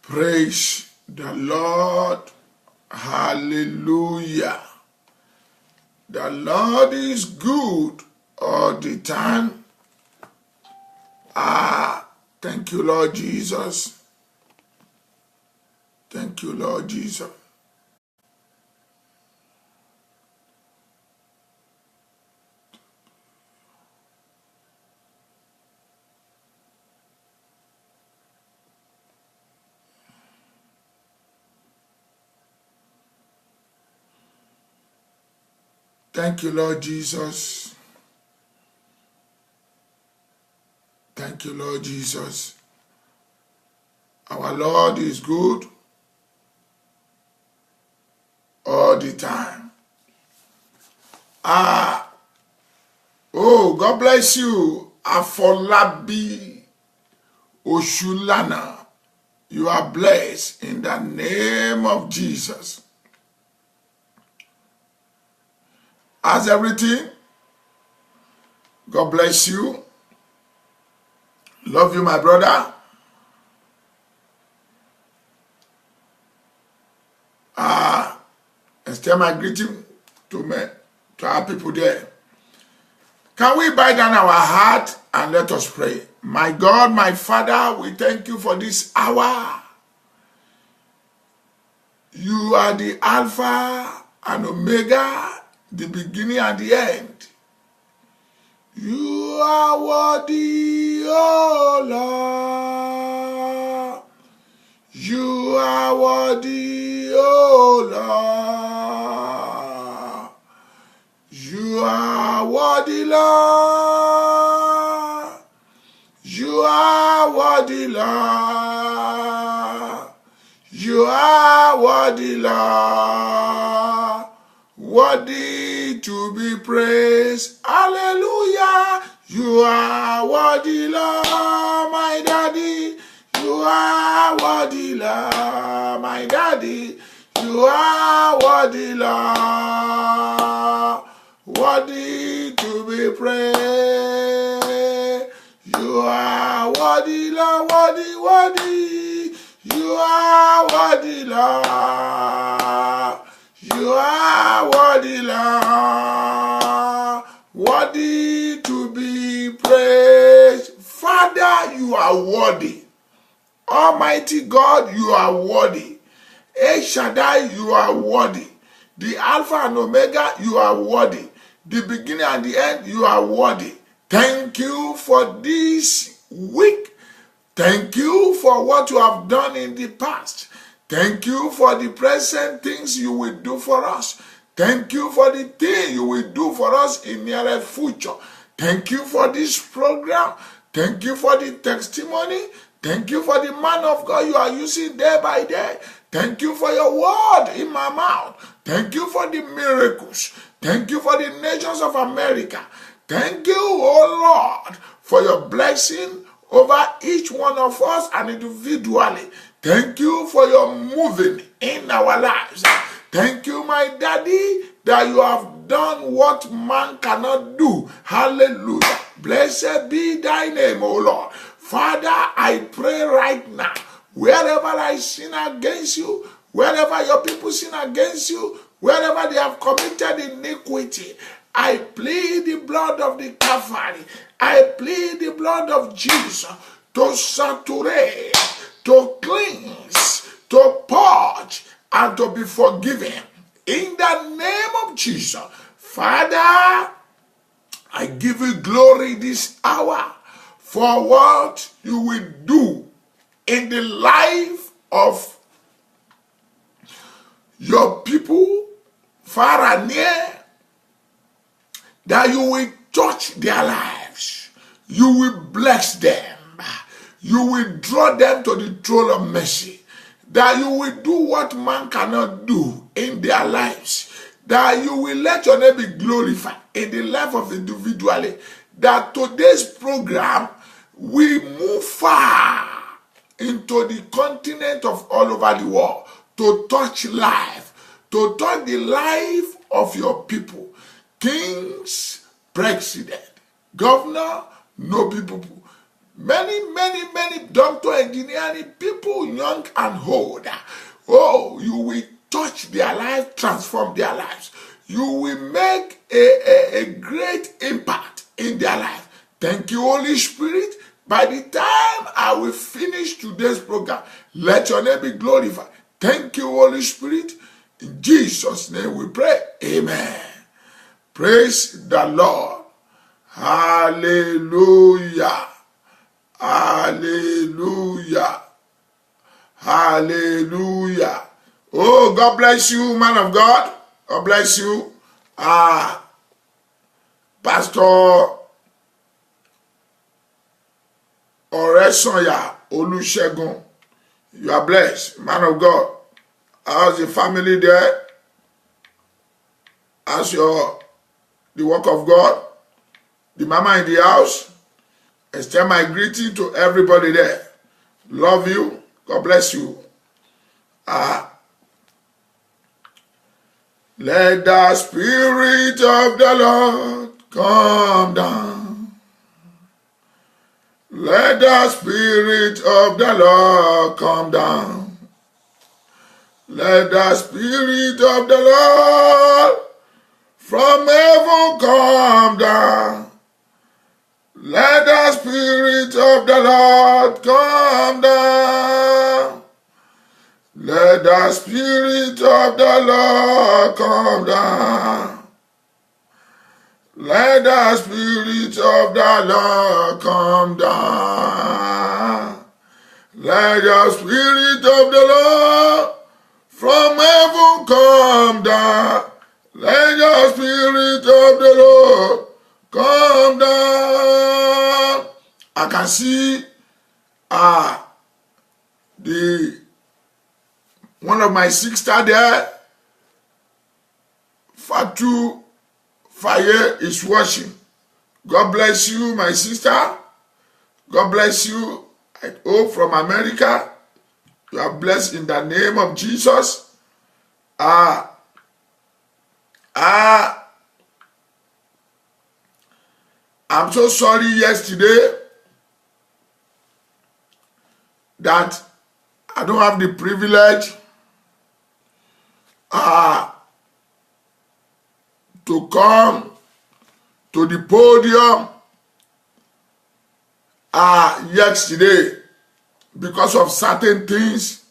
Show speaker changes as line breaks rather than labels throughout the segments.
Praise the Lord. Hallelujah. The Lord is good all the time. Thank you, Lord Jesus. Thank you, Lord Jesus. Thank you, Lord Jesus. Thank you, Lord Jesus. Our Lord is good all the time. God bless you. Afolabi Oshulana. You are blessed in the name of Jesus. How's everything? God bless you. Love you, my brother. Extend my greeting to our people there. Can we bow down our heart and let us pray? My God, my Father, we thank you for this hour. You are the Alpha and Omega, the beginning and the end. You are worthy, oh Lord. You are worthy, oh Lord. You are worthy, Lord. You are worthy, Lord. You are worthy, Lord. Worthy to be praised. Hallelujah. You are worthy, Lord, my daddy. You are worthy, Lord, my daddy. You are worthy, Lord. Worthy to be praised. You are worthy, Lord, worthy, worthy. You are worthy, Lord. You are worthy, Lord. Worthy to be praised. Father, you are worthy. Almighty God, you are worthy. El Shaddai, you are worthy. The Alpha and Omega, you are worthy. The beginning and the end, you are worthy. Thank you for this week. Thank you for what you have done in the past. Thank you for the present things you will do for us. Thank you for the thing you will do for us in the near future. Thank you for this program. Thank you for the testimony. Thank you for the man of God you are using day by day. Thank you for your word in my mouth. Thank you for the miracles. Thank you for the nations of America. Thank you, oh Lord, for your blessing over each one of us and individually. Thank you for your moving in our lives. Thank you, my daddy, that you have done what man cannot do. Hallelujah. Blessed be thy name, O Lord. Father, I pray right now, wherever I sin against you, wherever your people sin against you, wherever they have committed iniquity, I plead the blood of the Calvary. I plead the blood of Jesus to saturate, to cleanse, to purge, and to be forgiven. In the name of Jesus, Father, I give you glory this hour for what you will do in the life of your people, far and near, that you will touch their lives. You will bless them. You will draw them to the throne of mercy. That you will do what man cannot do in their lives. That you will let your name be glorified in the life of individually. That today's program will move far into the continent of all over the world to touch life, to touch the life of your people. Kings, president, governor, no people, Many doctor, engineering people, young and old. Oh, you will touch their life, transform their lives. You will make a great impact in their life. Thank you, Holy Spirit. By the time I will finish today's program, let your name be glorified. Thank you, Holy Spirit. In Jesus' name we pray. Amen. Praise the Lord. Hallelujah. Hallelujah. Hallelujah. Oh, God bless you, man of God. God bless you. Pastor Oresanya Olusegun. You are blessed, man of God. How's the family there? How's the work of God? The mama in the house? Extend my greeting to everybody there. Love you. God bless you. Let the Spirit of the Lord come down. Let the Spirit of the Lord come down. Let the Spirit of the Lord from heaven come down. Let the Spirit of the Lord come down. Let the Spirit of the Lord come down. Let the Spirit of the Lord come down. Let the Spirit of the Lord from heaven come down. Let the Spirit of the Lord come down. I can see one of my sister there, Fatu Faye, is watching. God bless you, my sister. God bless you. I hope from America. You are blessed in the name of Jesus. I'm so sorry yesterday that I don't have the privilege to come to the podium yesterday because of certain things.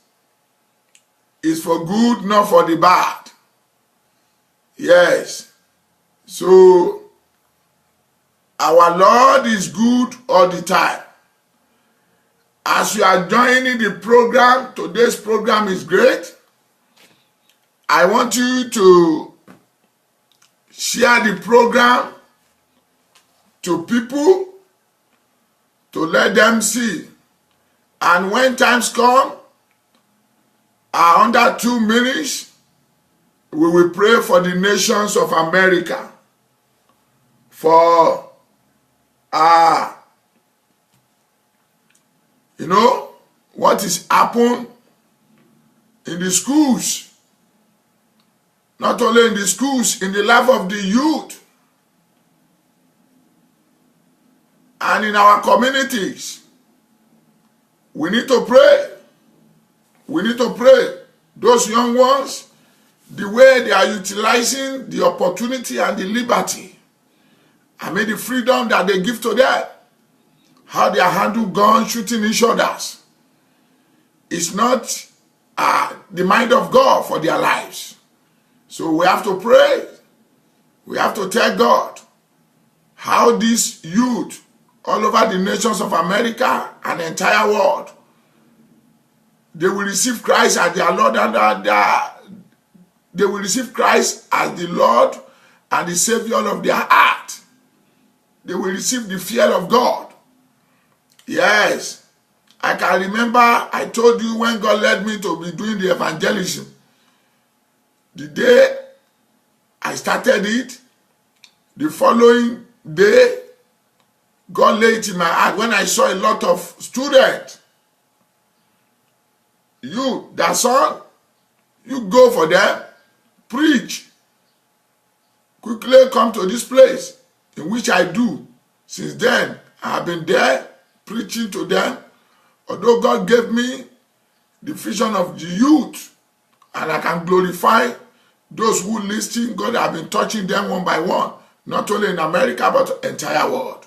Is for good, not for the bad. Yes. So our Lord is good all the time. As you are joining the program, today's program is great. I want you to share the program to people to let them see. And when times come, under 2 minutes, we will pray for the nations of America. For, what is happened in the schools. Not only in the schools, in the life of the youth. And in our communities. We need to pray. We need to pray. Those young ones, the way they are utilizing the opportunity and the liberty, the freedom that they give to them, how they handle guns, shooting each other, it's not the mind of God for their lives. So we have to pray. We have to tell God how these youth all over the nations of America and the entire world, they will receive Christ as their Lord and they will receive Christ as the Lord and the Savior of their heart. They will receive the fear of God. Yes. I can remember I told you when God led me to be doing the evangelism. The day I started it, the following day, God laid it in my heart when I saw a lot of students. You, that son, you go for them, preach. Quickly come to this place in which I do. Since then, I have been there preaching to them, although God gave me the vision of the youth, and I can glorify those who listen. God have been touching them one by one, not only in America, but entire world.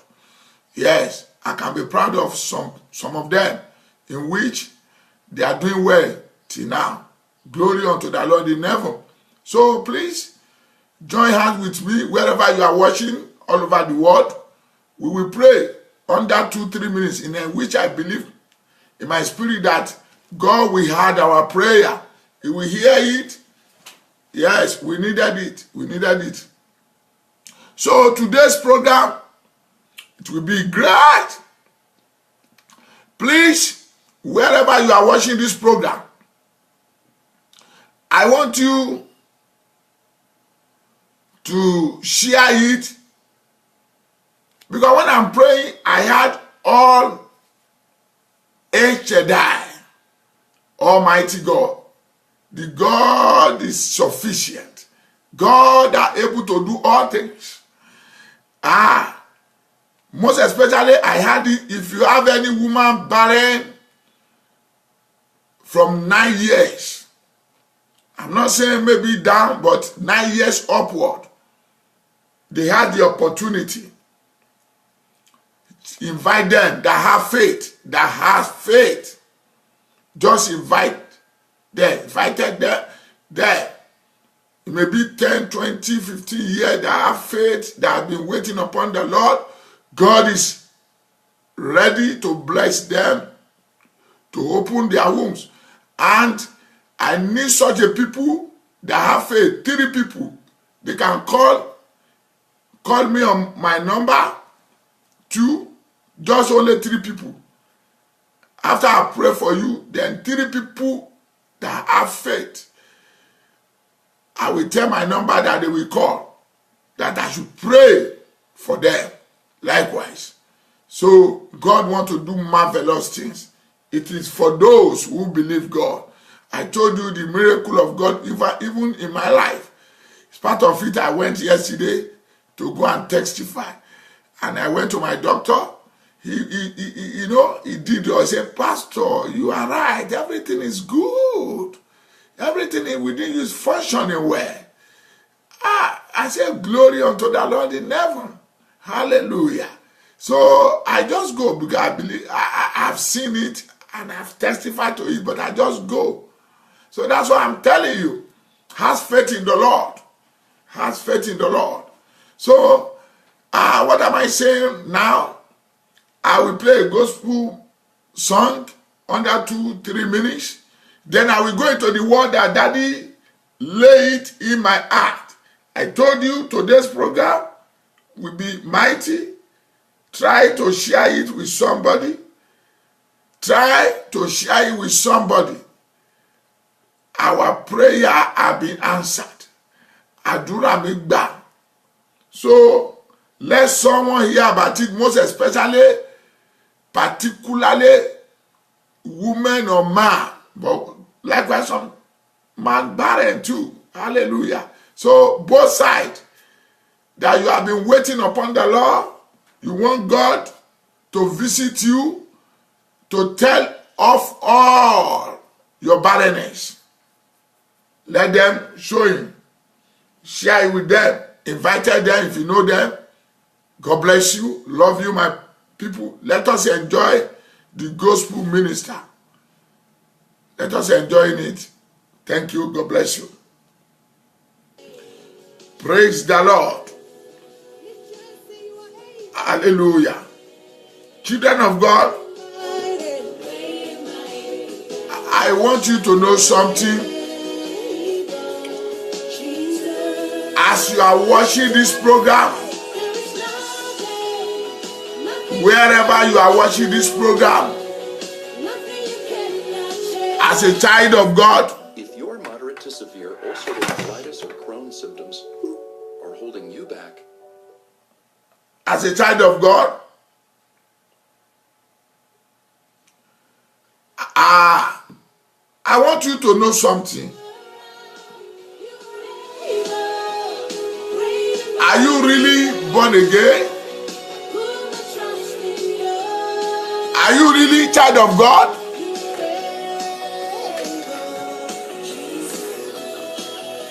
Yes, I can be proud of some of them, in which they are doing well till now. Glory unto the Lord in heaven. So please, join hands with me wherever you are watching, all over the world. We will pray under 2-3 minutes, in which I believe in my spirit that God will hear our prayer. He will hear it. Yes, we needed it. We needed it. So today's program, it will be great. Please, wherever you are watching this program, I want you to share it, because when I'm praying, I had all El Shaddai, Almighty God. The God is sufficient. God are able to do all things. Most especially, I had it, if you have any woman barren from 9 years, I'm not saying maybe down, but 9 years upward, they had the opportunity. Invite them that have faith, that has faith. Just invite them, invited them there. It may be 10, 20, 15 years that have faith, that have been waiting upon the Lord. God is ready to bless them, to open their wombs. And I need such a people that have faith. 3 people. They can call me on my number. 2, just only 3 people. After I pray for you, then 3 people that have faith, I will tell my number that they will call, that I should pray for them likewise. So God wants to do marvelous things. It is for those who believe God. I told you the miracle of God, even in my life. It's part of it. I went yesterday to go and testify. And I went to my doctor. He did. I said, Pastor, you are right. Everything is good. Everything within you is functioning well. I said, glory unto the Lord in heaven. Hallelujah. So I just go because I believe I've seen it and I've testified to it, but I just go. So that's why I'm telling you. Has faith in the Lord. Has faith in the Lord. So what am I saying now? I will play a gospel song under 2-3 minutes. Then I will go into the word that Daddy laid in my heart. I told you today's program will be mighty. Try to share it with somebody. Try to share it with somebody. Our prayer have been answered. Àdúrà mi gbà. So let someone hear about it, most especially, particularly women or man, but likewise some man barren too. Hallelujah. So both sides, that you have been waiting upon the Lord, you want God to visit you, to tell of all your barrenness. Let them show him. Share it with them. Invite them if you know them. God bless you. Love you, my people. Let us enjoy the gospel minister. Let us enjoy it. Thank you. God bless you. Praise the Lord. Hallelujah. Children of God, I want you to know something. As you are watching this program, wherever you are watching this program, as a child of God,
if your moderate to severe ulcerative colitis or Crohn's symptoms are holding you back,
as a child of God, I want you to know something. Are you really born again? Are you really a child of God?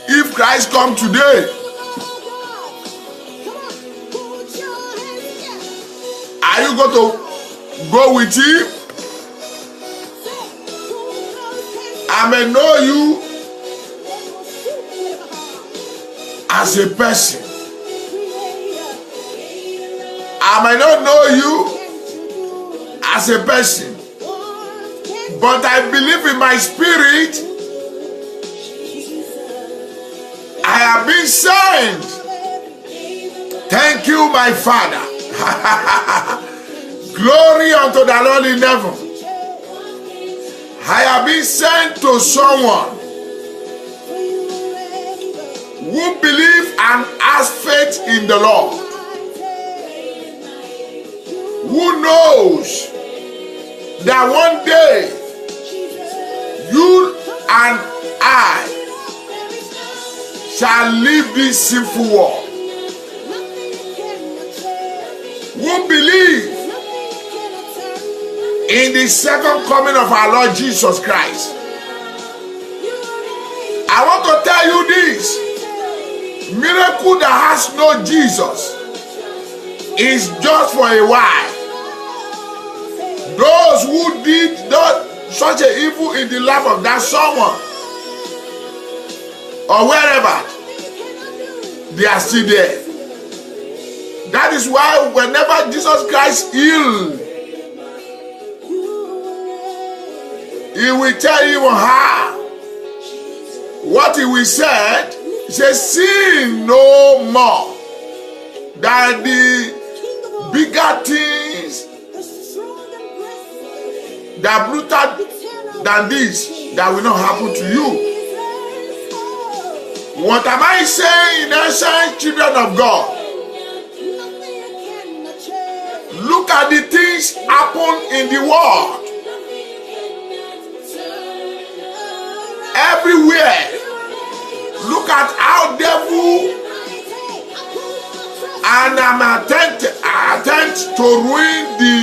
If Christ comes today, are you going to go with him? I may know you as a person. I may not know you as a person, but I believe in my spirit I have been sent. Thank you, my Father. Glory unto the Lord in heaven. I have been sent to someone who believes and has faith in the Lord, who knows that one day you and I shall leave this sinful world, who believe in the second coming of our Lord Jesus Christ. I want to tell you this: miracle that has no Jesus is just for a while. Those who did not such an evil in the life of that someone or wherever, they are still there. That is why whenever Jesus Christ healed, he will tell you how. What he will say, he says, sin no more. That the bigger things that brutal than this that will not happen to you. What am I saying, innocent children of God? Look at the things happen in the world. Everywhere. Look at how devil and attempt to ruin the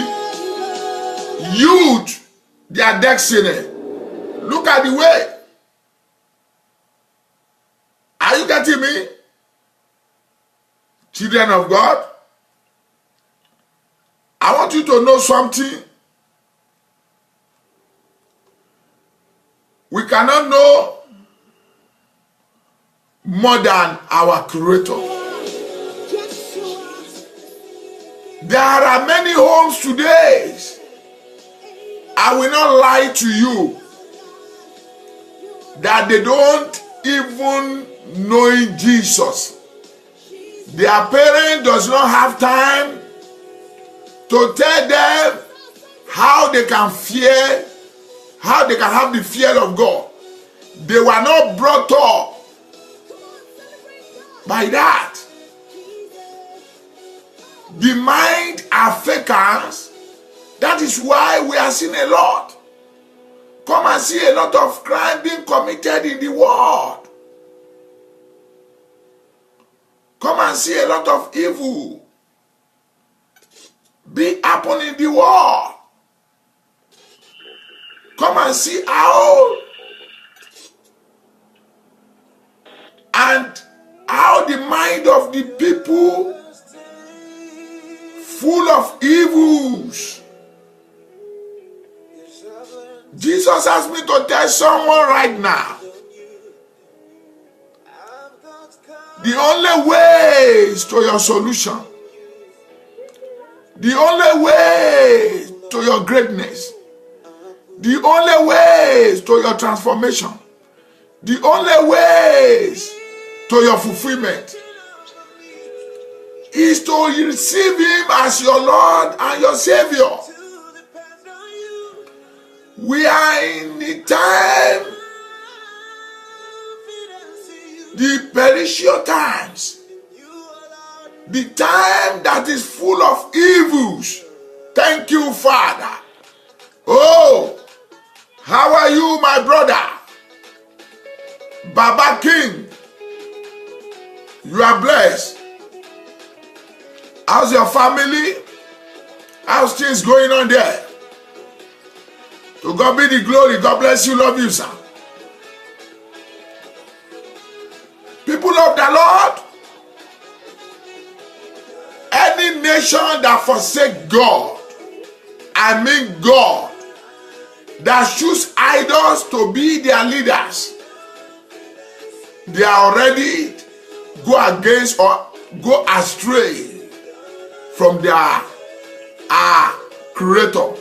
youth, their destiny. Look at the way. Are you getting me? Children of God, I want you to know something. We cannot know more than our Creator. There are many homes today. I will not lie to you that they don't even know Jesus. Their parent does not have time to tell them how they can fear, how they can have the fear of God. They were not brought up by that. The mind are fakers. That is why we are seeing a lot. Come and see a lot of crime being committed in the world. Come and see a lot of evil be happening in the world. Come and see how the mind of the people full of evils. Jesus asked me to tell someone right now, the only ways to your solution, the only way to your greatness, the only ways to your transformation, the only ways to your fulfillment is to receive him as your Lord and your Savior. We are in the time, the perilous times, the time that is full of evils. Thank you, Father. Oh, how are you, my brother? Baba King, you are blessed. How's your family? How's things going on there? To God be the glory. God bless you. Love you, sir. People of the Lord, any nation that forsake God, I mean God, that choose idols to be their leaders, they are already go against or go astray from their creator.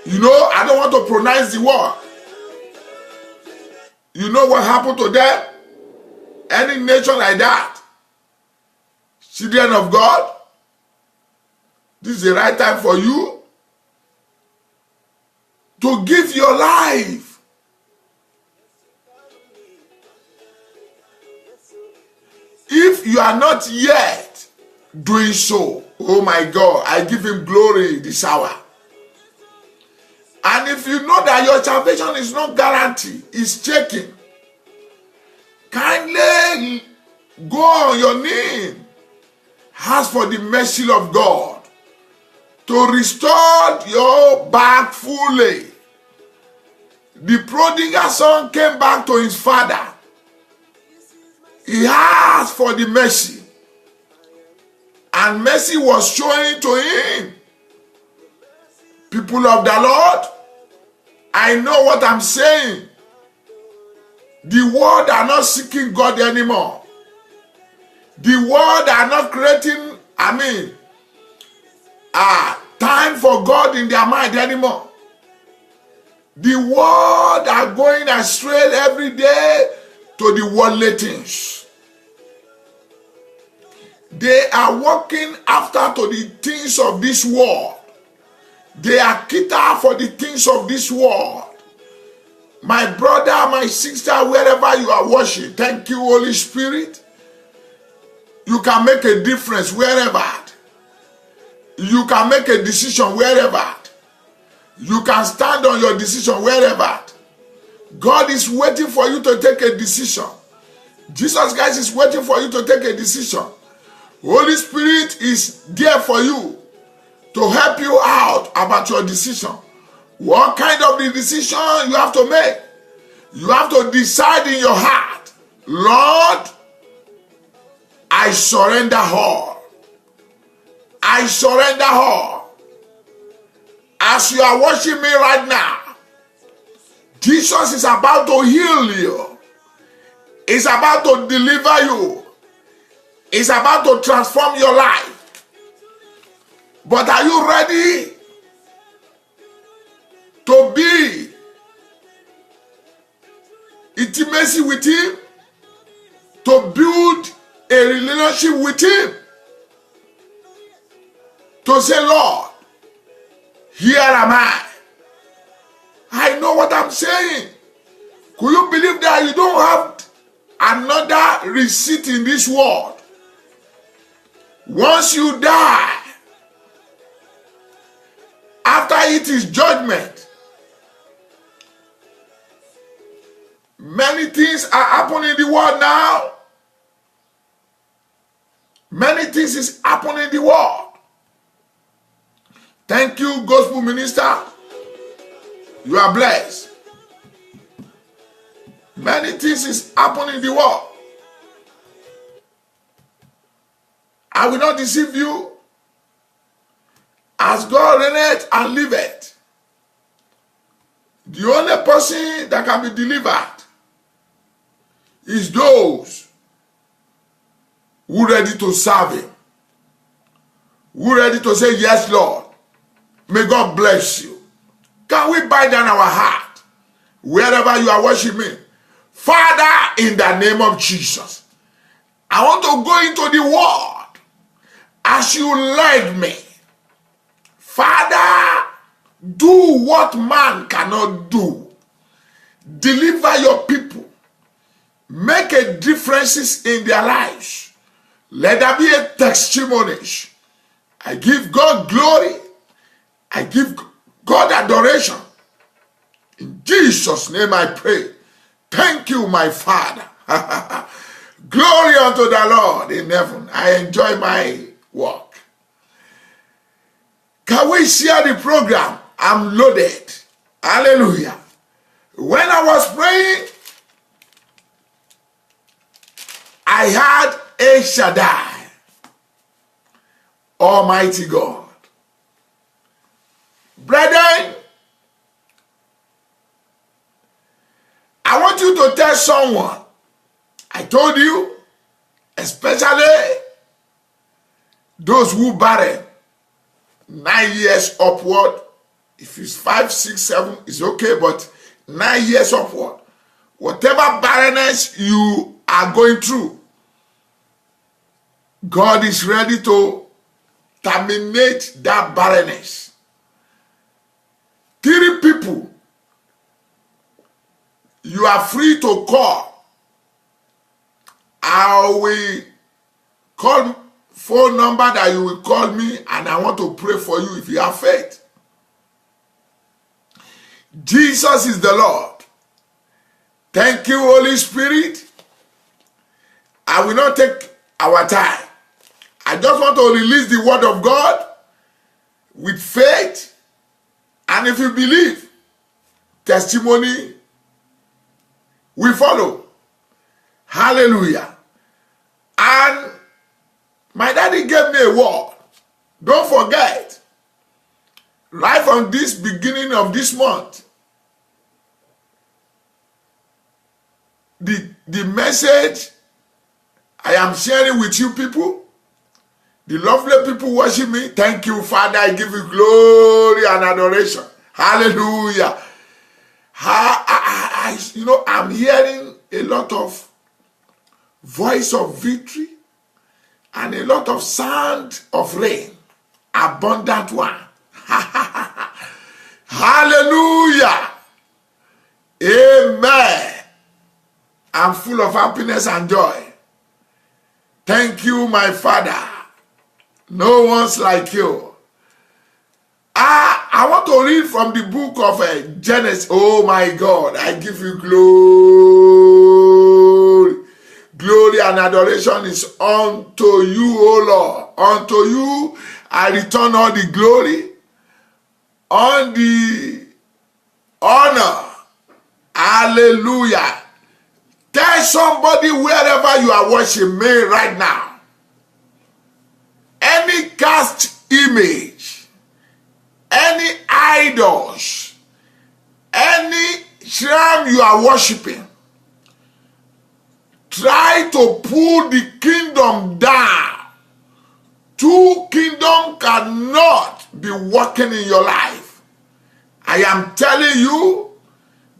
You know, I don't want to pronounce the word. You know what happened to them? Any nation like that, children of God, this is the right time for you to give your life. If you are not yet doing so, oh my God, I give him glory this hour. And if you know that your salvation is not guaranteed, it's shaking, kindly go on your knee, ask for the mercy of God to restore your back fully. The prodigal son came back to his father. He asked for the mercy, and mercy was shown to him. People of the Lord, I know what I'm saying. The world are not seeking God anymore. The world are not creating, time for God in their mind anymore. The world are going astray every day to the worldly things. They are walking after to the things of this world. They are cater for the things of this world. My brother, my sister, wherever you are watching, thank you, Holy Spirit. You can make a difference wherever. You can make a decision wherever. You can stand on your decision wherever. God is waiting for you to take a decision. Jesus Christ is waiting for you to take a decision. Holy Spirit is there for you to help you out about your decision. What kind of the decision you have to make? You have to decide in your heart, Lord, I surrender all. I surrender all. As you are watching me right now, Jesus is about to heal you. He's about to deliver you. He's about to transform your life. But are you ready to be intimacy with him? To build a relationship with him? To say, Lord, here am I. I know what I'm saying. Could you believe that you don't have another receipt in this world? Once you die, after it is judgment. Many things are happening in the world now. Many things is happening in the world. Thank you, gospel minister. You are blessed. Many things is happening in the world. I will not deceive you. As God reigneth and liveth, the only person that can be delivered is those who are ready to serve him, who are ready to say, yes, Lord. May God bless you. Can we bow down our heart wherever you are watching me? Father, in the name of Jesus, I want to go into the world as you led me. Father, do what man cannot do. Deliver your people. Make a difference in their lives. Let there be a testimony. I give God glory. I give God adoration. In Jesus' name I pray. Thank you, my Father. Glory unto the Lord in heaven. I enjoy my work. Can we share the program I'm loaded. Hallelujah. When I was praying, I had El Shaddai, Almighty God. Brethren, I want you to tell someone, I told you, especially those who barren, 9 years upward. If it's 5, 6, 7, it's okay, but 9 years upward. Whatever barrenness you are going through, God is ready to terminate that barrenness. 3 people you are free to call. I will call phone number that you will call me, and I want to pray for you if you have faith. Jesus is the Lord. Thank you, Holy Spirit. I will not take our time. I just want to release the word of God with faith, and if you believe, testimony will follow. Hallelujah. And my daddy gave me a word. Don't forget, right from this beginning of this month, the message I am sharing with you people, the lovely people worship me. Thank you, Father. I give you glory and adoration. Hallelujah. I'm hearing a lot of voice of victory and a lot of sound of rain. Abundant one. Hallelujah. Amen. I'm full of happiness and joy. Thank you, my Father. No one's like you. I want to read from the book of Genesis. Oh my God, I give you glory. Glory and adoration is unto you, O Lord. Unto you I return all the glory, all the honor. Hallelujah. Tell somebody wherever you are watching me right now, any cast image, any idols, any shrine you are worshiping, try to pull the kingdom down. 2 kingdoms cannot be working in your life. I am telling you,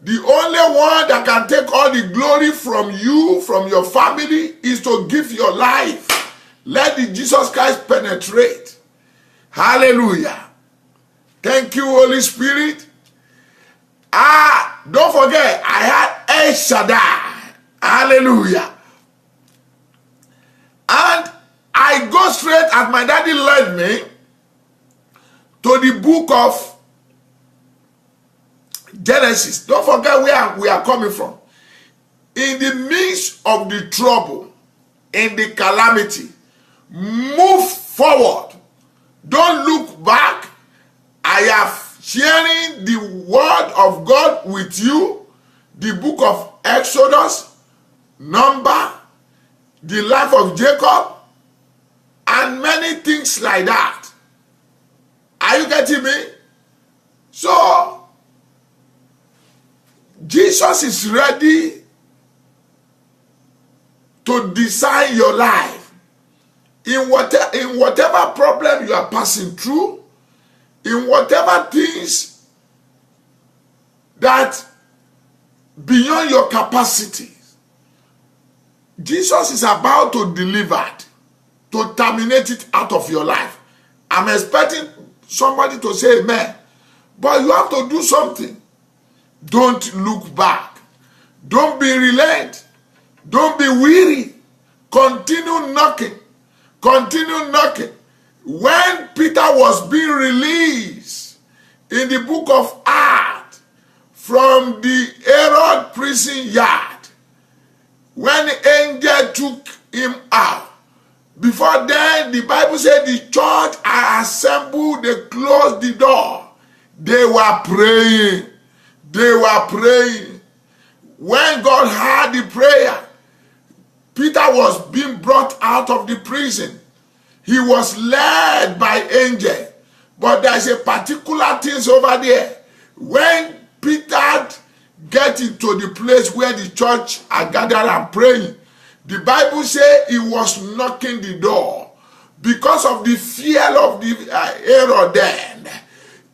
the only one that can take all the glory from you, from your family, is to give your life. Let the Jesus Christ penetrate. Hallelujah. Thank you, Holy Spirit. Don't forget, I had El Shaddai. Hallelujah. And I go straight, as my daddy led me, to the book of Genesis. Don't forget where we are coming from. In the midst of the trouble, in the calamity, move forward. Don't look back. I am sharing the word of God with you. The book of Exodus, Number, the life of Jacob, and many things like that. Are you getting me? So, Jesus is ready to design your life. In whatever problem you are passing through, in whatever things that beyond your capacities, Jesus is about to deliver it, to terminate it out of your life. I'm expecting somebody to say amen, but you have to do something. Don't look back. Don't be relent. Don't be weary. Continue knocking. Continue knocking. When Peter was being released in the book of Acts from the Herod prison yard, when the angel took him out, before then the Bible said the church are assembled, they closed the door. They were praying. They were praying. When God heard the prayer, Peter was being brought out of the prison. He was led by angel. But there's a particular thing over there. When Peter get into the place where the church are gathered and praying, the Bible says he was knocking the door. Because of the fear of the Herod then,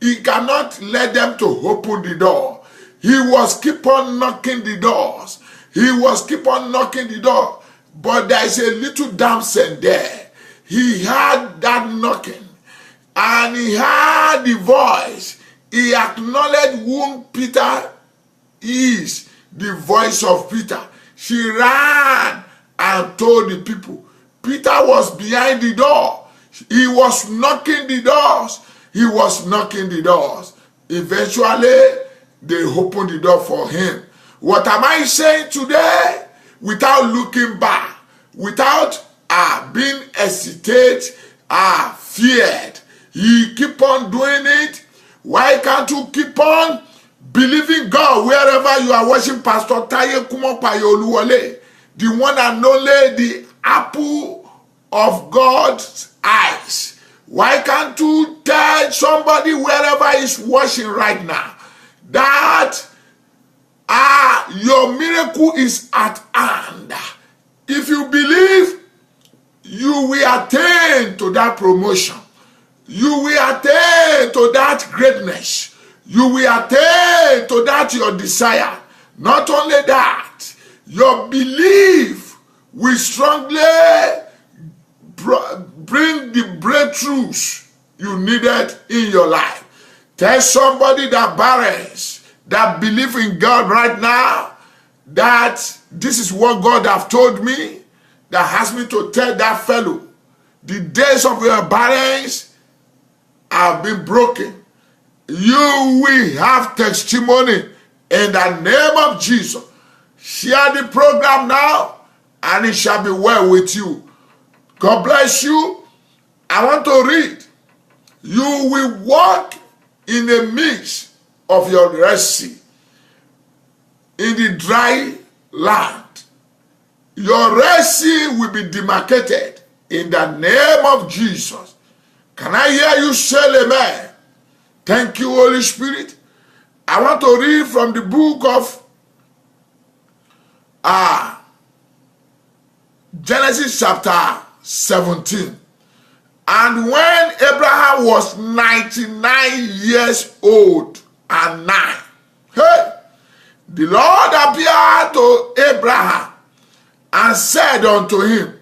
he cannot let them to open the door. He was keep on knocking the doors. He was keep on knocking the door. But there is a little damsel there. He heard that knocking. And he heard the voice. He acknowledged whom Peter is, the voice of Peter. She ran and told the people. Peter was behind the door. He was knocking the doors. He was knocking the doors. Eventually, they opened the door for him. What am I saying today? Without looking back, without being hesitate, feared. You keep on doing it. Why can't you keep on believing God wherever you are watching Pastor Taye Kumopayo Oluwole, the one and only, the apple of God's eyes? Why can't you tell somebody wherever is watching right now that your miracle is at hand? If you believe, you will attain to that promotion. You will attain to that greatness. You will attain to that your desire. Not only that, your belief will strongly bring the breakthroughs you needed in your life. Tell somebody that barrens, that believe in God right now, that this is what God have told me, that has me to tell that fellow. The days of your barrens have been broken. You will have testimony in the name of Jesus. Share the program now, and it shall be well with you. God bless you. I want to read. You will walk in the midst of your Red Sea, in the dry land. Your Red Sea will be demarcated in the name of Jesus. Can I hear you say amen? Thank you, Holy Spirit. I want to read from the book of Genesis chapter 17. And when Abraham was 99 years old and 9, the Lord appeared to Abraham and said unto him,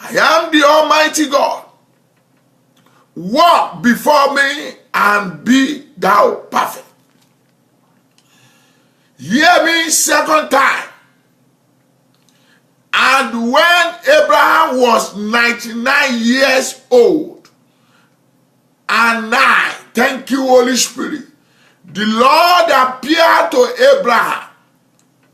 I am the Almighty God. Walk before me and be thou perfect. Hear me second time. And when Abraham was 99 years old and 9, thank you, Holy Spirit, the Lord appeared to Abraham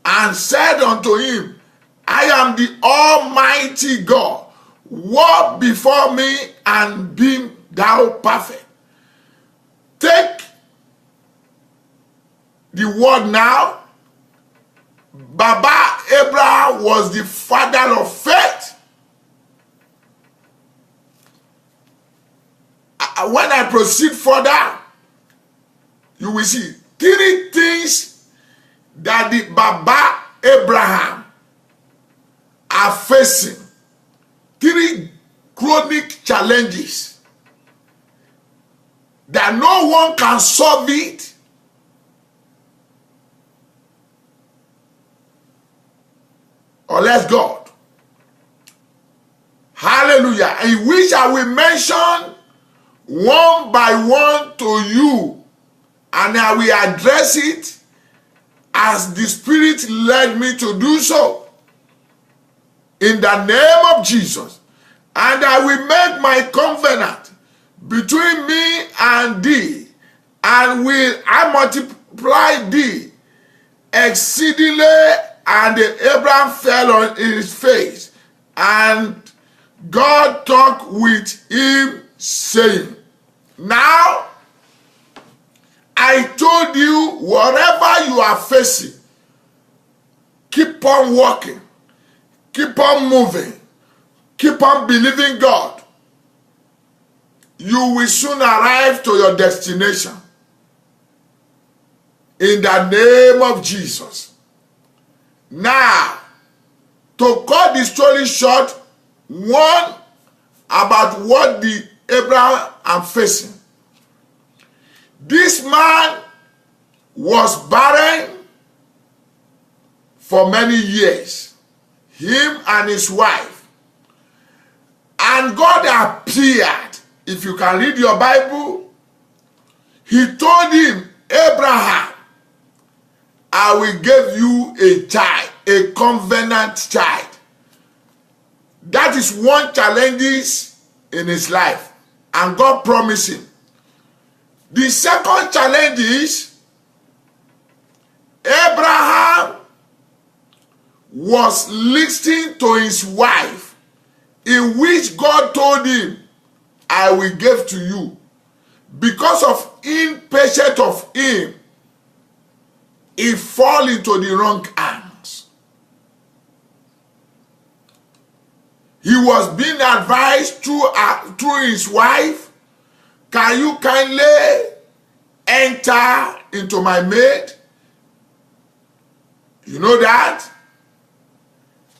and said unto him, I am the Almighty God. Walk before me and be thou perfect. Take the word now. Baba Abraham was the father of faith. When I proceed further, you will see 3 things that the Baba Abraham are facing. 3 chronic challenges that no one can solve it unless God. Hallelujah. In which I will mention one by one to you, and I will address it as the Spirit led me to do so. In the name of Jesus. And I will make my covenant between me and thee, and will I multiply thee exceedingly. And Abraham fell on his face, and God talked with him, saying, now I told you, whatever you are facing, keep on walking, keep on moving, keep on believing God. You will soon arrive to your destination. In the name of Jesus. Now, to cut the story short, one about what the Abraham are facing. This man was barren for many years, him and his wife. And God appeared. If you can read your Bible, he told him, Abraham, I will give you a child, a covenant child. That is one challenge in his life. And God promised him. The second challenge is Abraham was listening to his wife, in which God told him, I will give to you. Because of impatience of him, he fall into the wrong hands. He was being advised through his wife, can you kindly enter into my maid? You know that?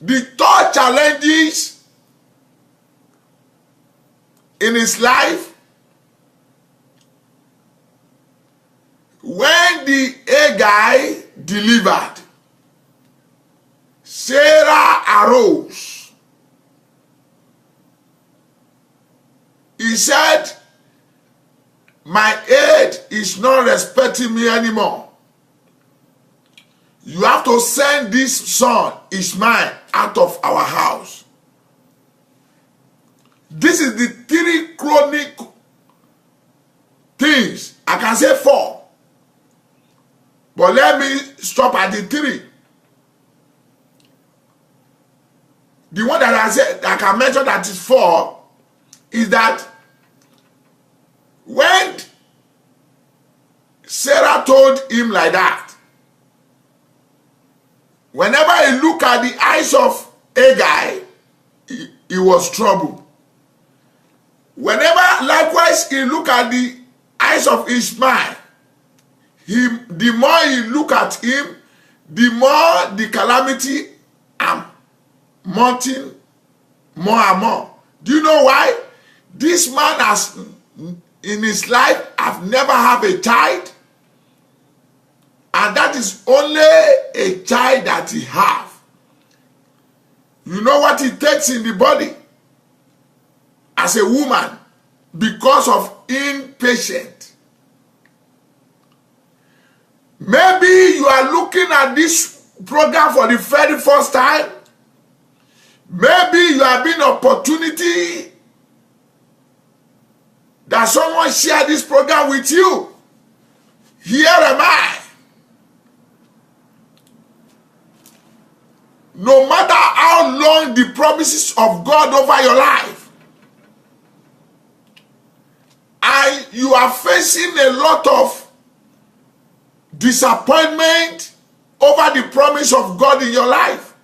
The third challenges in his life, when the Hagar delivered, Sarah arose. He said, my aid is not respecting me anymore. You have to send this son, Ishmael, out of our house. This is the 3 chronic things. I can say 4. But let me stop at the 3. The one that I said, I can mention that is 4, is that when Sarah told him like that, whenever he looked at the eyes of Hagar, he was troubled. Whenever likewise he looked at the eyes of Ishmael, the more he look at him, the more the calamity am mounting more and more. Do you know why? This man has, in his life, have never have a child, and that is only a child that he have. You know what it takes in the body as a woman because of impatience. Maybe you are looking at this program for the very first time. Maybe you have been opportunity that someone share this program with you. Here am I. No matter how long the promises of God over your life, and you are facing a lot of disappointment over the promise of God in your life,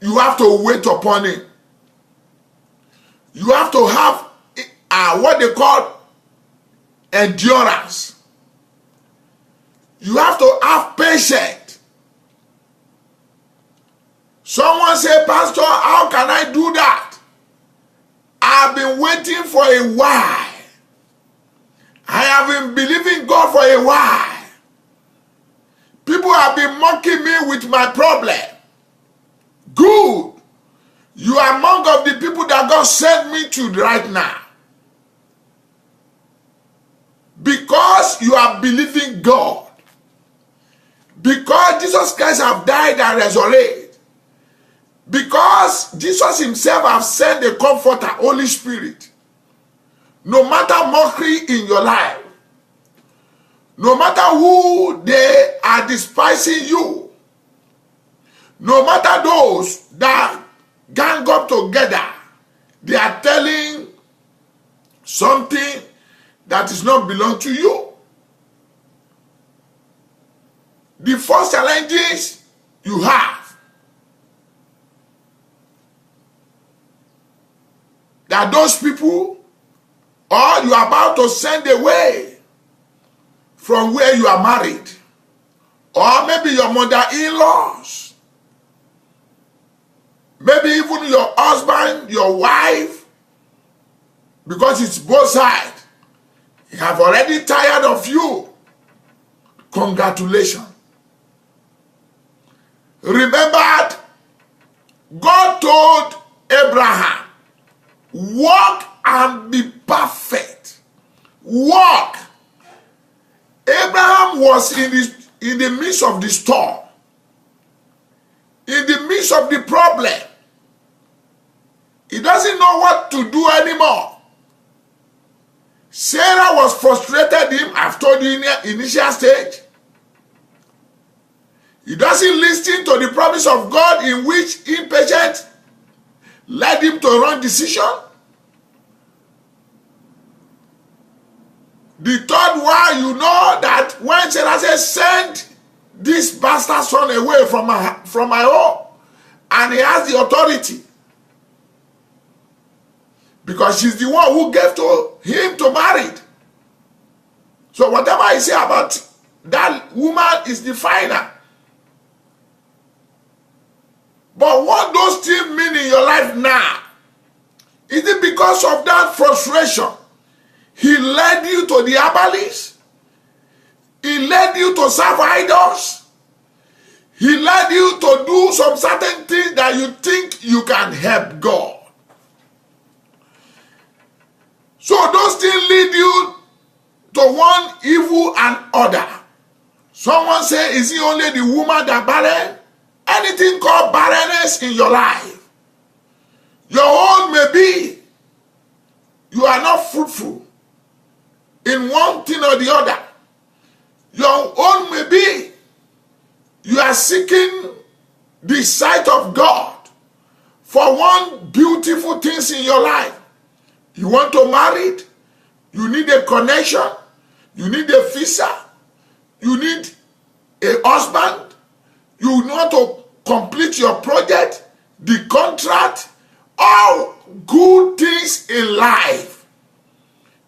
you have to wait upon it. You have to have what they call endurance. You have to have patience. Someone say, Pastor, how can I do that? I've been waiting for a while. I have been believing God for a while. People have been mocking me with my problem. Good. You are among of the people that God sent me to right now. Because you are believing God. Because Jesus Christ have died and resurrected. Because Jesus himself have sent the Comforter, Holy Spirit. No matter mockery in your life, no matter who they are despising you, no matter those that gang up together, they are telling something that does not belong to you. The first challenges you have, that those people, or you are about to send away from where you are married, or maybe your mother-in-laws, maybe even your husband, your wife, because it's both sides, they have already tired of you. Congratulations. Remember, God told Abraham, walk and be perfect. Walk. Abraham was in the midst of the storm, in the midst of the problem. He doesn't know what to do anymore. Sarah was frustrated him after the initial stage. He doesn't listen to the promise of God, in which impatience led him to wrong decision. The third one, you know that when Sarah said, send this bastard son away from my home, and he has the authority, because she's the one who gave to him to marry. So whatever I say about that woman is the final. But what those things mean in your life now? Is it because of that frustration he led you to the herbalists? He led you to serve idols? He led you to do some certain things that you think you can help God? So those things lead you to one evil and other. Someone say, is it only the woman that barren? Anything called barrenness in your life, your own may be you are not fruitful in one thing or the other. Your own may be you are seeking the sight of God for one beautiful things in your life. You want to marry, you need a connection, you need a visa, you need a husband, you want to complete your project, the contract, all good things in life,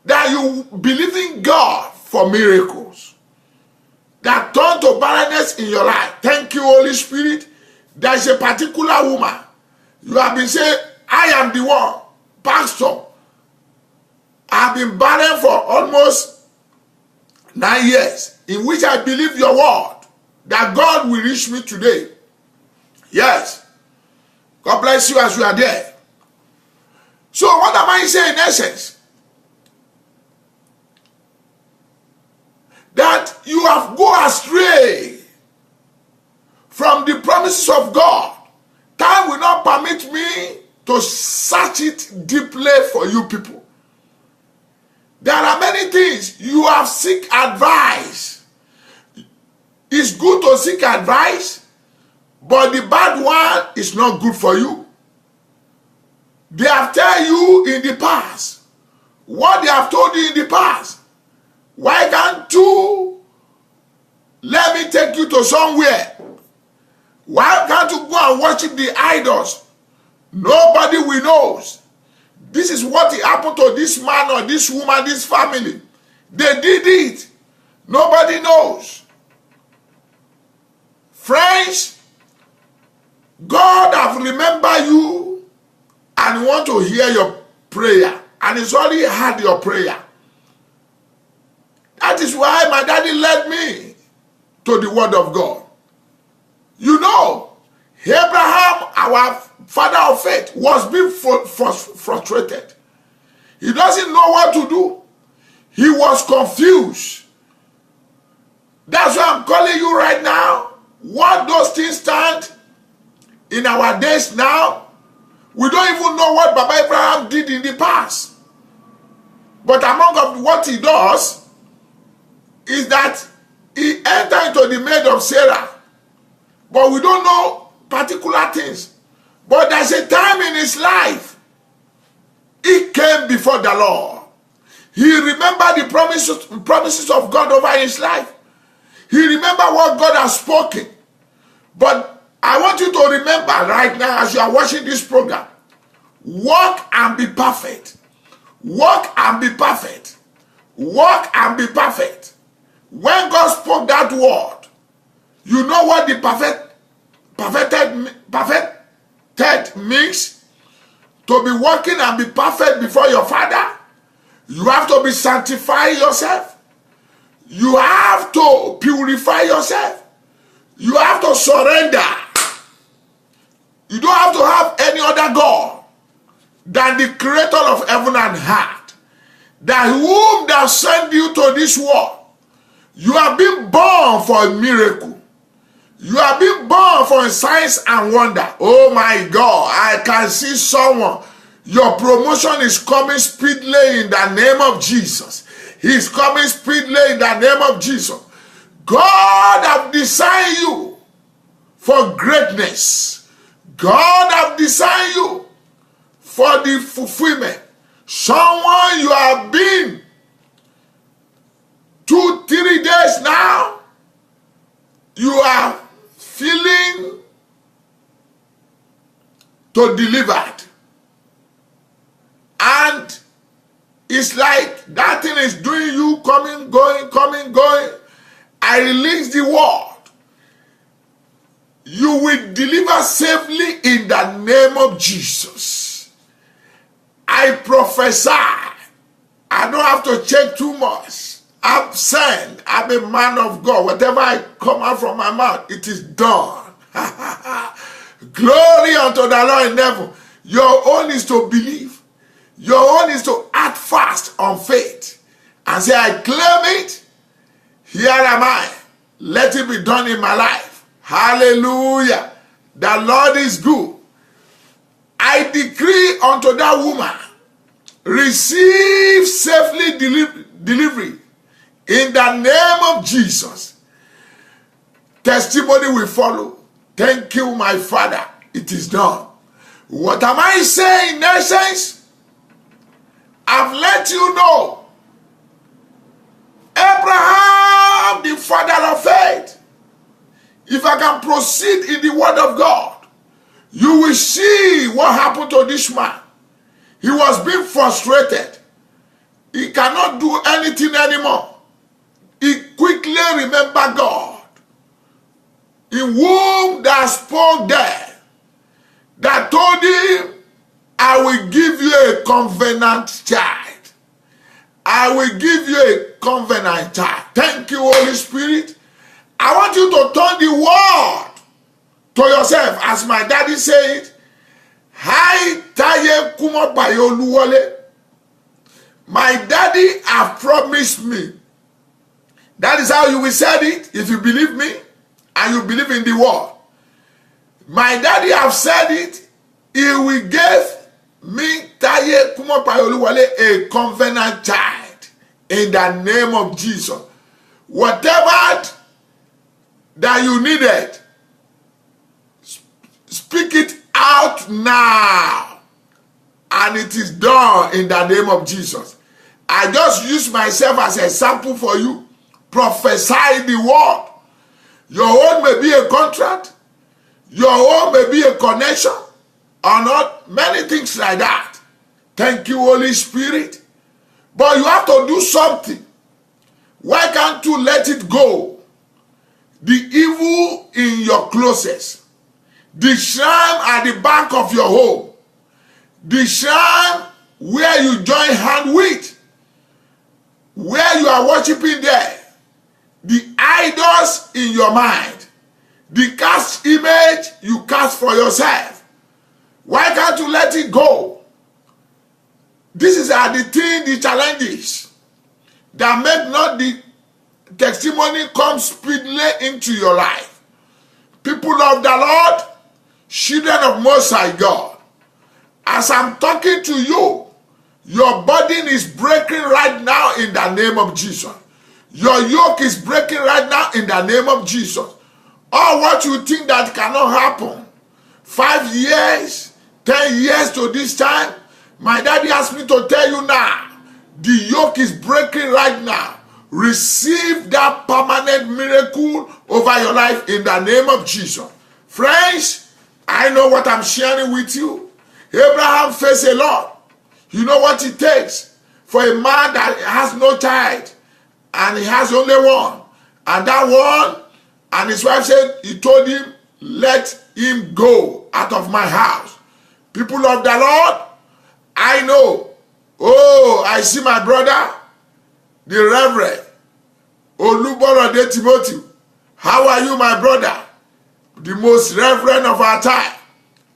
that you believe in God for miracles that turn to barrenness in your life. Thank you, Holy Spirit. There's a particular woman. You have been saying, I am the one, pastor. I've been barren for almost 9 years, in which I believe your word, that God will reach me today. Yes. God bless you as you are there. So what am I saying in essence? That you have gone astray from the promises of God. Time will not permit me to search it deeply for you people. There are many things you have seek advice. It's good to seek advice, but the bad one is not good for you. They have told you in the past what they have told you in the past. Why can't you let me take you to somewhere? Why can't you go and worship the idols? Nobody will know. This is what happened to this man or this woman, this family. They did it. Nobody knows. Friends, God have remembered you and want to hear your prayer. And he's already heard your prayer. That is why my daddy led me to the word of God. You know, Abraham, our father of faith, was being frustrated. He doesn't know what to do. He was confused. That's why I'm calling you right now. What those things stand in our days now, we don't even know what Baba Abraham did in the past. But among what he does is that he entered into the maid of Sarah. But we don't know particular things. But there's a time in his life he came before the Lord. He remembered the promises of God over his life. He remembered what God has spoken. But I want you to remember right now as you are watching this program, walk and be perfect. Walk and be perfect. Walk and be perfect. When God spoke that word, you know what the perfected means? To be walking and be perfect before your Father. You have to be sanctifying yourself. You have to purify yourself. You have to surrender. You don't have to have any other God than the creator of heaven and earth, that whom that sent you to this world. You have been born for a miracle. You have been born for signs and wonder. Oh my God, I can see someone. Your promotion is coming speedily in the name of Jesus. He's coming speedily in the name of Jesus. God have designed you for greatness. God have designed you for the fulfillment. Someone you have been 2-3 days now, you are feeling to delivered. And it's like that thing is doing you coming, going. I release the word. You will deliver safely in the name of Jesus. I prophesy. I don't have to check too much. I'm sent. I'm a man of God. Whatever I come out from my mouth, it is done. Glory unto the Lord in heaven. Your own is to believe. Your own is to act fast on faith and say, I claim it. Here am I. Let it be done in my life. Hallelujah. The Lord is good. I decree unto that woman, receive safely delivery in the name of Jesus. Testimony will follow. Thank you, my Father. It is done. What am I saying in essence? I've let you know. Abraham, the father of faith. If I can proceed in the word of God, you will see what happened to this man. He was being frustrated. He cannot do anything anymore. He quickly remembered God, in whom that spoke there, that told him, I will give you a covenant child. I will give you a covenant child. Thank you, Holy Spirit. I want you to turn the word to yourself, as my daddy said. Hi, Taye Kumo Bayoluwole. My daddy have promised me. That is how you will say it if you believe me and you believe in the word. My daddy have said it. He will give me, Taye Kumo Bayoluwole, a covenant child in the name of Jesus. Whatever that you needed, speak it out now, and it is done in the name of Jesus. I just use myself as a sample for you. Prophesy the word. Your own may be a contract, your own may be a connection, or not, many things like that. Thank you, Holy Spirit. But you have to do something. Why can't you let it go? The evil in your closet, the shrine at the back of your home, the shrine where you join hand with, where you are worshiping there, the idols in your mind, the cast image you cast for yourself. Why can't you let it go? This is the challenges that make not the testimony come speedily into your life. People of the Lord, children of Most High God, as I'm talking to you, your burden is breaking right now in the name of Jesus. Your yoke is breaking right now in the name of Jesus. All what you think that cannot happen, 5 years, 10 years to this time, my daddy asked me to tell you now, The yoke is breaking right now. Receive that permanent miracle over your life in the name of Jesus. Friends, I know what I'm sharing with you. Abraham faced a lot. You know what it takes for a man that has no child and he has only one. And that one, and his wife said, he told him, let him go out of my house. People of the Lord, I know. Oh, I see my brother, the Reverend Olubolode Timothy. How are you, my brother? The most reverend of our time.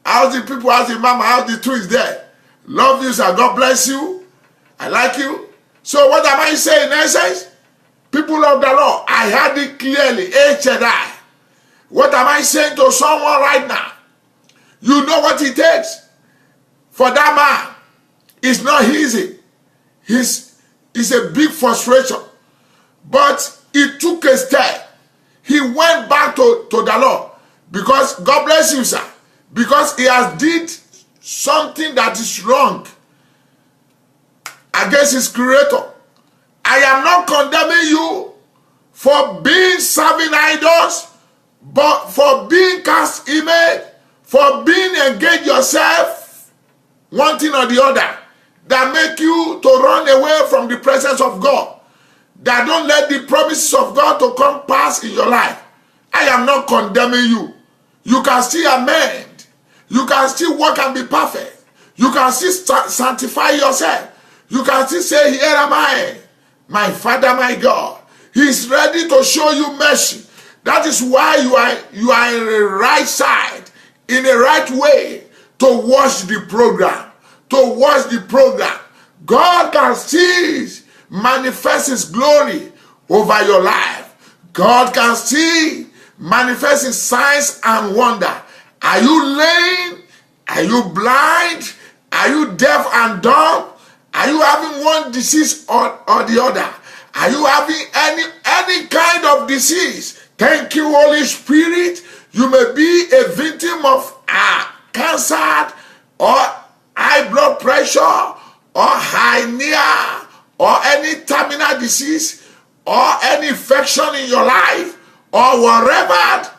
How's the people, how's the mama, how's the twins there? Love you, sir. God bless you. I like you. So what am I saying in essence? People of the Lord, I heard it clearly. HNI. What am I saying to someone right now? You know what it takes for that man. It's not easy. It's a big frustration. But he took a step. He went back to the Lord. Because, God bless you, sir. Because he has did something that is wrong against his creator. I am not condemning you for being serving idols, but for being cast image, for being engaged yourself, one thing or the other, that make you to run away from the presence of God, that don't let the promises of God to come pass in your life. I am not condemning you. You can still amend. You can still work and be perfect. You can still sanctify yourself. You can still say, here am I, my Father, my God. He is ready to show you mercy. That is why you are in the right side, in the right way to watch the program. To watch the program. God can still manifest his glory over your life. God can still manifest his signs and wonder. Are you lame? Are you blind? Are you deaf and dumb? Are you having one disease or the other? Are you having any kind of disease? Thank you, Holy Spirit. You may be a victim of cancer or high blood pressure or hernia or any terminal disease or any infection in your life or whatever.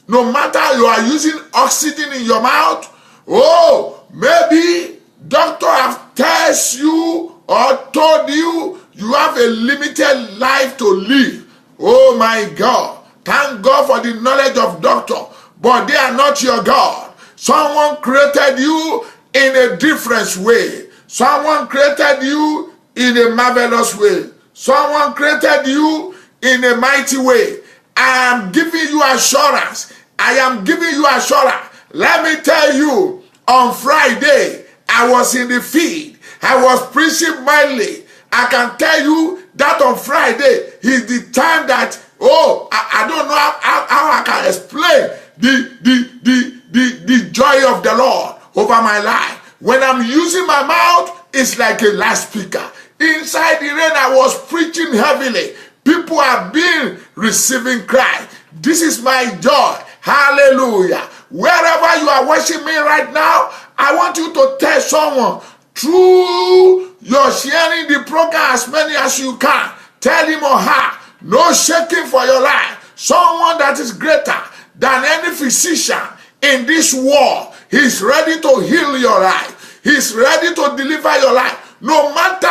No matter you are using oxygen in your mouth, oh, maybe doctor have tested you or told you you have a limited life to live. Oh my God. Thank God for the knowledge of doctor, but they are not your God. Someone created you in a different way. Someone created you in a marvelous way. Someone created you in a mighty way. I am giving you assurance. I am giving you assurance. Let me tell you, on Friday, I was in the field. I was preaching mildly. I can tell you that on Friday is the time that, I don't know how I can explain the joy of the Lord over my life. When I'm using my mouth, it's like a loudspeaker. Inside the rain, I was preaching heavily. People have been receiving Christ. This is my joy. Hallelujah. Wherever you are watching me right now, I want you to tell someone through your sharing the program as many as you can. Tell him or her, no shaking for your life. Someone that is greater than any physician in this world. He's ready to heal your life. He's ready to deliver your life. No matter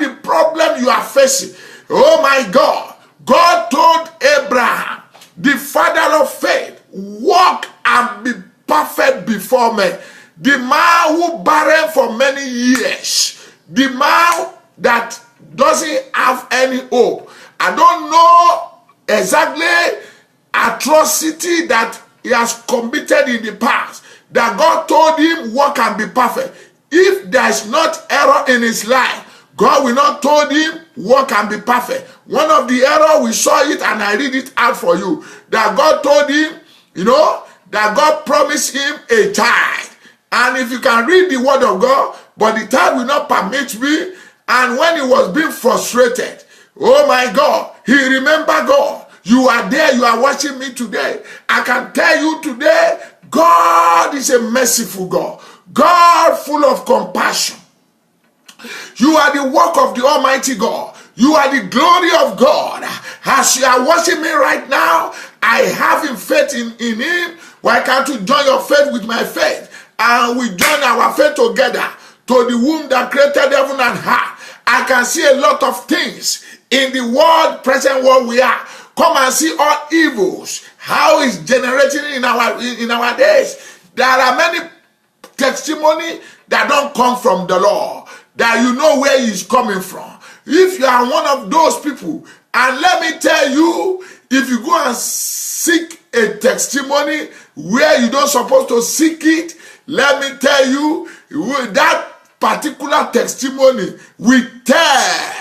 the problem you are facing. Oh my God. God told Abraham, the father of faith, walk and be perfect before me. The man who barren for many years. The man that doesn't have any hope. I don't know exactly atrocity that he has committed in the past. That God told him, walk and be perfect. If there is not error in his life, God will not told him, walk and be perfect. One of the error, we saw it and I read it out for you. That God told him, that God promised him a child. And if you can read the word of God, but the child will not permit me. And when he was being frustrated, oh my God, he remembered God. You are there, you are watching me today. I can tell you today, God is a merciful God. God full of compassion. You are the work of the Almighty God. You are the glory of God. As you are watching me right now, I have faith in him. Why can't you join your faith with my faith? And we join our faith together to the womb that created heaven and earth. I can see a lot of things in the world, present world we are. Come and see all evils, how it's generating in our days. There are many testimony that don't come from the Lord, that you know where he's coming from. If you are one of those people, and let me tell you, if you go and seek a testimony where you don't supposed to seek it, let me tell you, that particular testimony will tell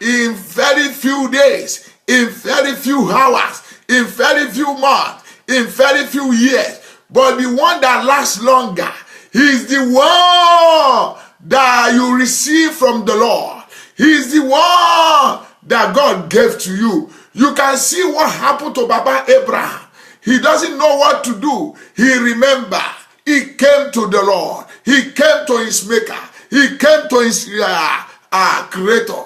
in very few days, in very few hours, in very few months, in very few years. But the one that lasts longer is the one that you receive from the Lord. He's the one that God gave to you. You can see what happened to Baba Abraham. He doesn't know what to do. He remembered. He came to the Lord. He came to his maker. He came to his creator.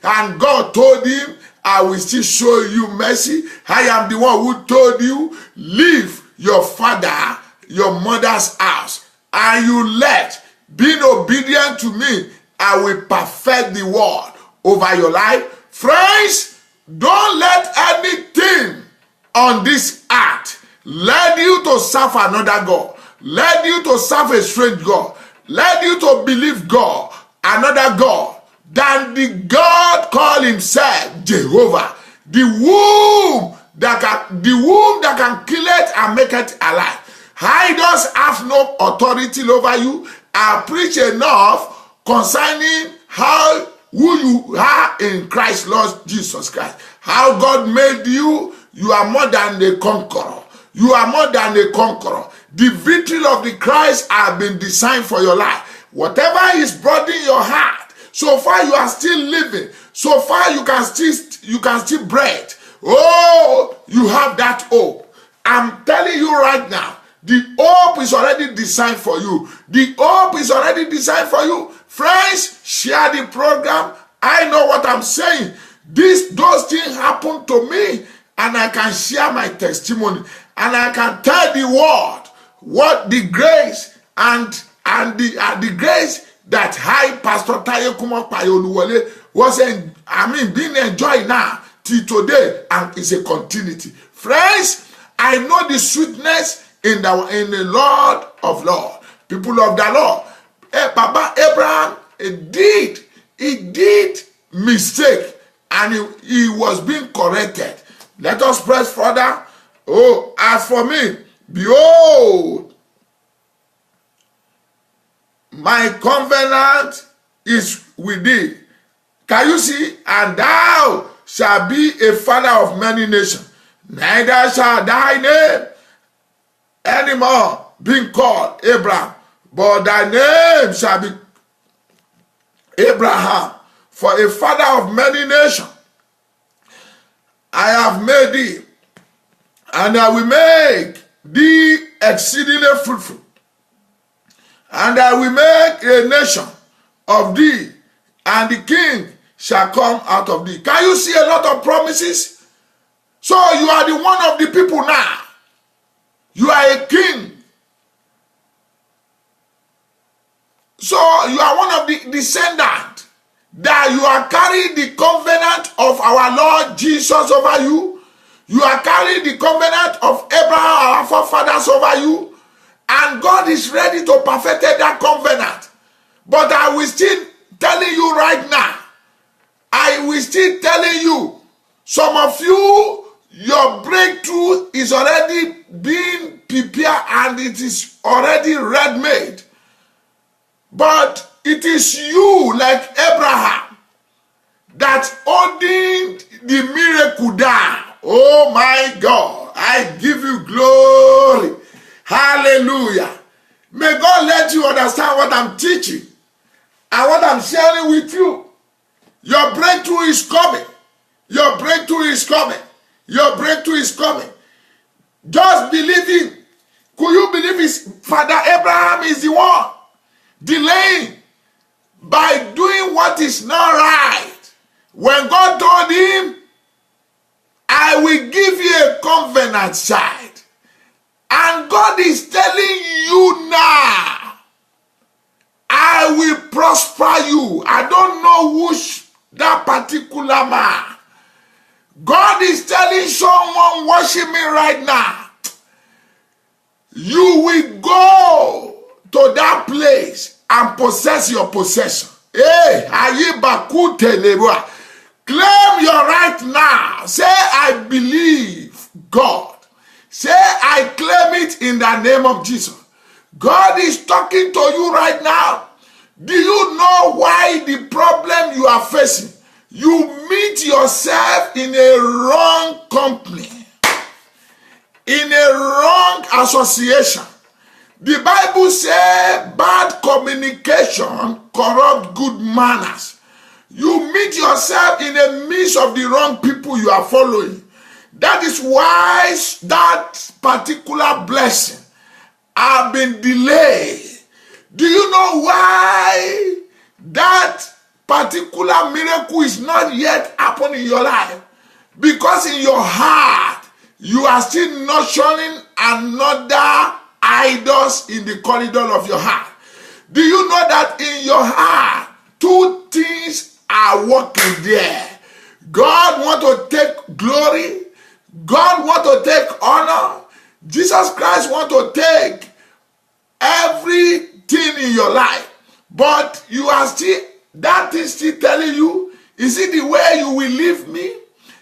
And God told him, I will still show you mercy. I am the one who told you, leave your father, your mother's house, and you left. Being obedient to me, I will perfect the word over your life. Friends, don't let anything on this earth lead you to serve another God, lead you to serve a strange God, lead you to believe God, another God, than the God called himself Jehovah, the womb that can kill it and make it alive. I just have no authority over you. I preach enough concerning who you are in Christ Lord Jesus Christ. How God made you. You are more than a conqueror. You are more than a conqueror. The victory of the Christ have been designed for your life. Whatever is burdening your heart, so far you are still living. So far you can still breathe. Oh, you have that hope. I'm telling you right now, the hope is already designed for you. The hope is already designed for you. Friends, share the program. I know what I'm saying. Those things happen to me, and I can share my testimony, and I can tell the world what the grace and the grace that Pastor Taye Kumakpayi Oluwole was being enjoyed now till today, and it's a continuity. Friends, I know the sweetness in the Lord of Lords, people of the Lord. Baba Abraham, he did mistake, and he was being corrected. Let us press further. Oh, as for me, behold, my covenant is with thee. Can you see? And thou shalt be a father of many nations. Neither shall thy name anymore be called Abraham, but thy name shall be Abraham, for a father of many nations. I have made thee, and I will make thee exceedingly fruitful, and I will make a nation of thee, and the king shall come out of thee. Can you see a lot of promises? So you are the one of the people now. You are a king. So you are one of the descendants, that you are carrying the covenant of our Lord Jesus over you. You are carrying the covenant of Abraham, our forefathers, over you. And God is ready to perfect that covenant. But I will still telling you right now, I will still telling you, some of you, your breakthrough is already being prepared and it is already ready-made. But it is you, like Abraham, that holding the miracle down. Oh my God, I give you glory. Hallelujah. May God let you understand what I'm teaching and what I'm sharing with you. Your breakthrough is coming. Your breakthrough is coming. Your breakthrough is coming. Just believe him. Could you believe his father Abraham is the one delaying by doing what is not right. When God told him, I will give you a covenant child. And God is telling you now, I will prosper you. I don't know who's that particular man. God is telling someone watching me right now, you will go to that place and possess your possession. Hey, claim your right now. Say, I believe God. Say, I claim it in the name of Jesus. God is talking to you right now. Do you know why the problem you are facing? You meet yourself in a wrong company, in a wrong association. The Bible says bad communication corrupt good manners. You meet yourself in the midst of the wrong people you are following. That is why that particular blessing has been delayed. Do you know why that particular miracle is not yet happening in your life? Because in your heart, you are still nurturing another idols in the corridor of your heart. Do you know that in your heart, two things are working there? God wants to take glory. God wants to take honor. Jesus Christ wants to take everything in your life. But you are still, that is still telling you, is it the way you will leave me?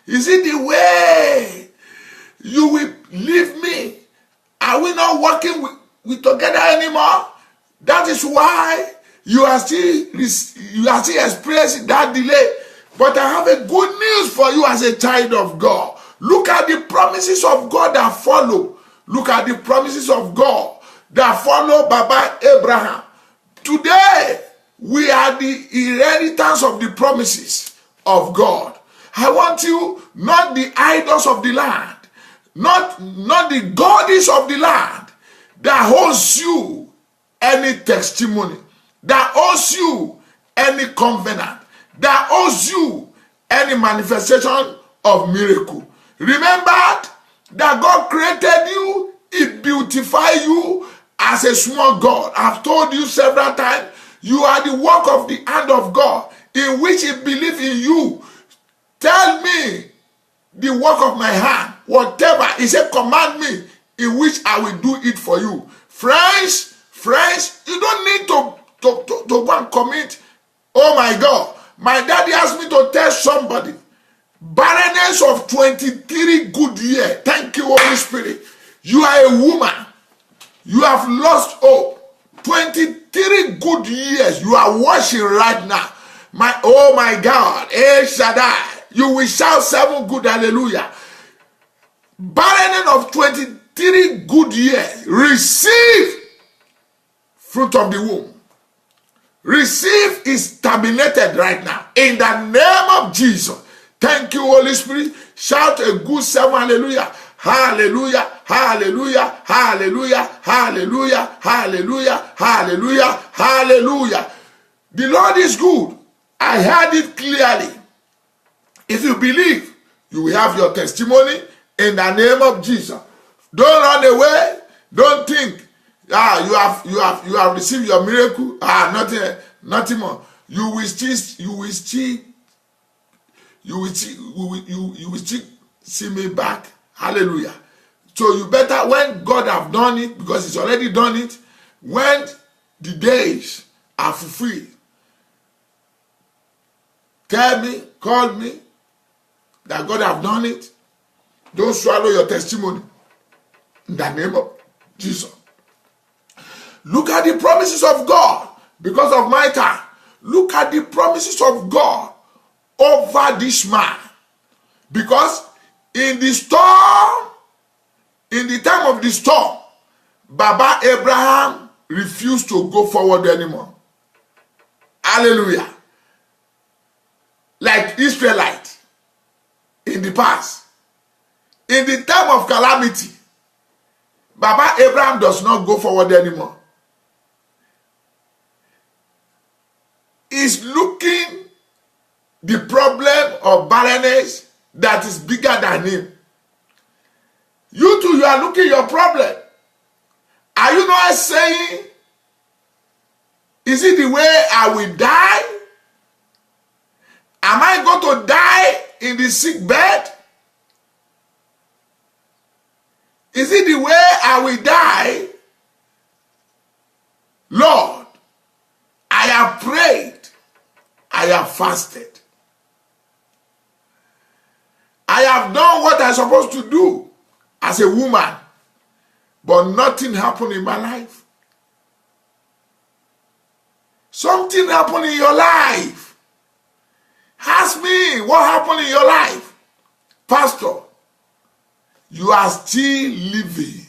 Is it the way you will leave me? Are we not working with together anymore? That is why you are still experiencing that delay. But I have a good news for you as a child of God. Look at the promises of God that follow. Look at the promises of God that follow Baba Abraham. Today, we are the inheritance of the promises of God. I want you, not the idols of the land, not the goddess of the land that holds you any testimony, that owes you any covenant, that owes you any manifestation of miracle. Remember that God created you, He beautified you as a small God. I've told you several times, you are the work of the hand of God, in which He believes in you. Tell me the work of my hand, whatever He said, command me, in which I will do it for you. Friends, you don't need to go and commit. Oh my God, my daddy asked me to tell somebody, barrenness of 23 good years. Thank you, Holy Spirit. You are a woman. You have lost hope. 23 good years. You are watching right now. Oh my God. El Shaddai. You will shout 7 good hallelujah. Barrenness of 23 good years. Receive fruit of the womb. Receive is terminated right now. In the name of Jesus. Thank you, Holy Spirit. Shout a good 7 hallelujah. Hallelujah, hallelujah, hallelujah, hallelujah, hallelujah, hallelujah, hallelujah. The Lord is good. I heard it clearly. If you believe, you will have your testimony in the name of Jesus. Don't run away. Don't think, you have received your miracle. Nothing more. You will still see me back. Hallelujah. So you better, when God have done it, because He's already done it, when the days are fulfilled, tell me, call me, that God have done it. Don't swallow your testimony. In the name of Jesus. Look at the promises of God. Because of my time, look at the promises of God over this man. Because in the storm, in the time of the storm, Baba Abraham refused to go forward anymore. Hallelujah. Like Israelite in the past. In the time of calamity, Baba Abraham does not go forward anymore. is looking the problem of barrenness that is bigger than him. You too, you are looking your problem. Are you not saying, is it the way I will die? Am I going to die in the sick bed? Is it the way I will die? Lord, I have prayed. I have fasted. I have done what I'm supposed to do as a woman, but nothing happened in my life. Something happened in your life. Ask me what happened in your life. Pastor, you are still living.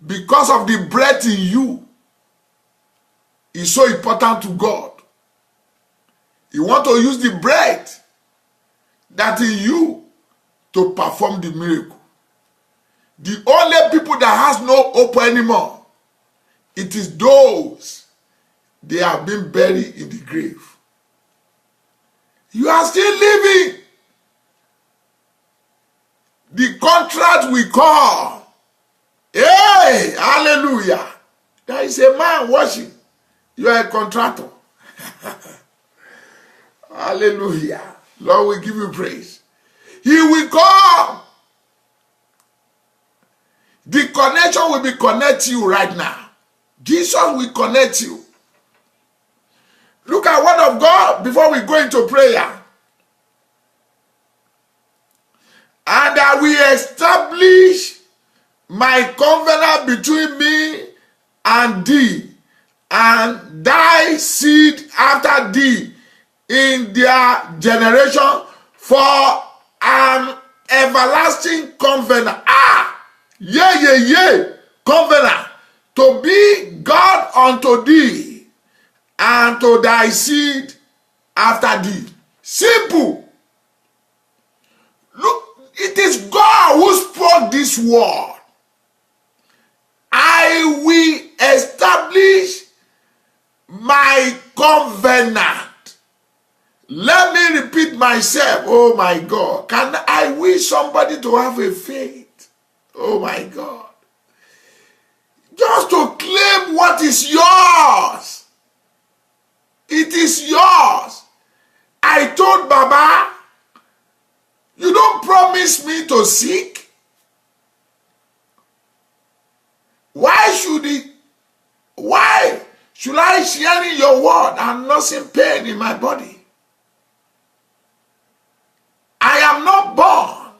Because of the breath in you is so important to God. You want to use the breath that in you to perform the miracle. The only people that has no hope anymore, it is those they have been buried in the grave. You are still living. The contract we call. Hey, hallelujah. There is a man watching. You are a contractor. Hallelujah. Lord, we give you praise. He will come. The connection will be connect you right now. Jesus will connect you. Look at word of God before we go into prayer. And I will establish my covenant between me and thee, and thy seed after thee in their generation, for an everlasting covenant. Covenant to be God unto thee and to thy seed after thee. Simple. Look, it is God who spoke this word. I will establish my covenant. Let me repeat myself. Oh my God. Can I wish somebody to have a faith? Oh my God. Just to claim what is yours. It is yours. I told Baba, you don't promise me to seek. Why should I share your word and nursing pain in my body? I am not born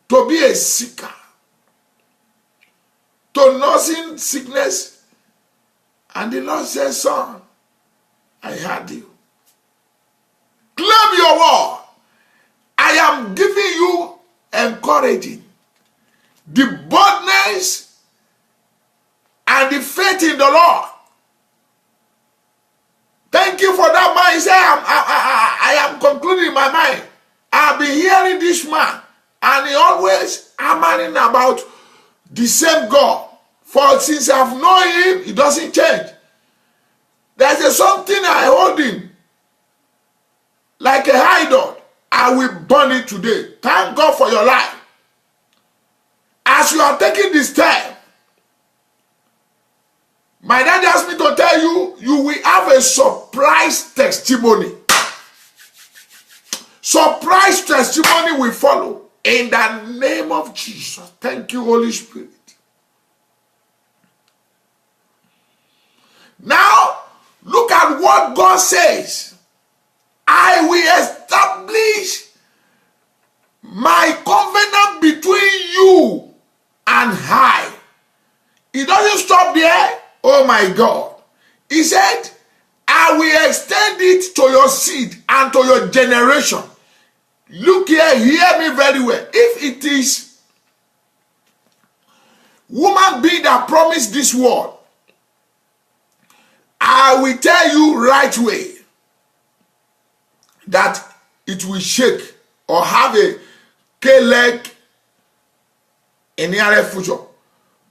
to be a seeker, to nursing sickness. And the Lord says, son, I heard you. Claim your word. I am giving you encouraging the boldness and the faith in the Lord. Thank you for that man. He said, I am concluding in my mind. I've been hearing this man, and he always hammering about the same God. For since I've known him, it doesn't change. There's something I hold him like a idol. I will burn it today. Thank God for your life. As you are taking this step, my dad asked me to tell you, you will have a surprise testimony. Surprise testimony will follow in the name of Jesus. Thank you, Holy Spirit. Now, look at what God says. I will establish my covenant between you and I. It doesn't stop there. Oh my God. He said, I will extend it to your seed and to your generation. Look here, hear me very well. If it is woman being that promised this word, I will tell you right way that it will shake or have a K-leg in the near future.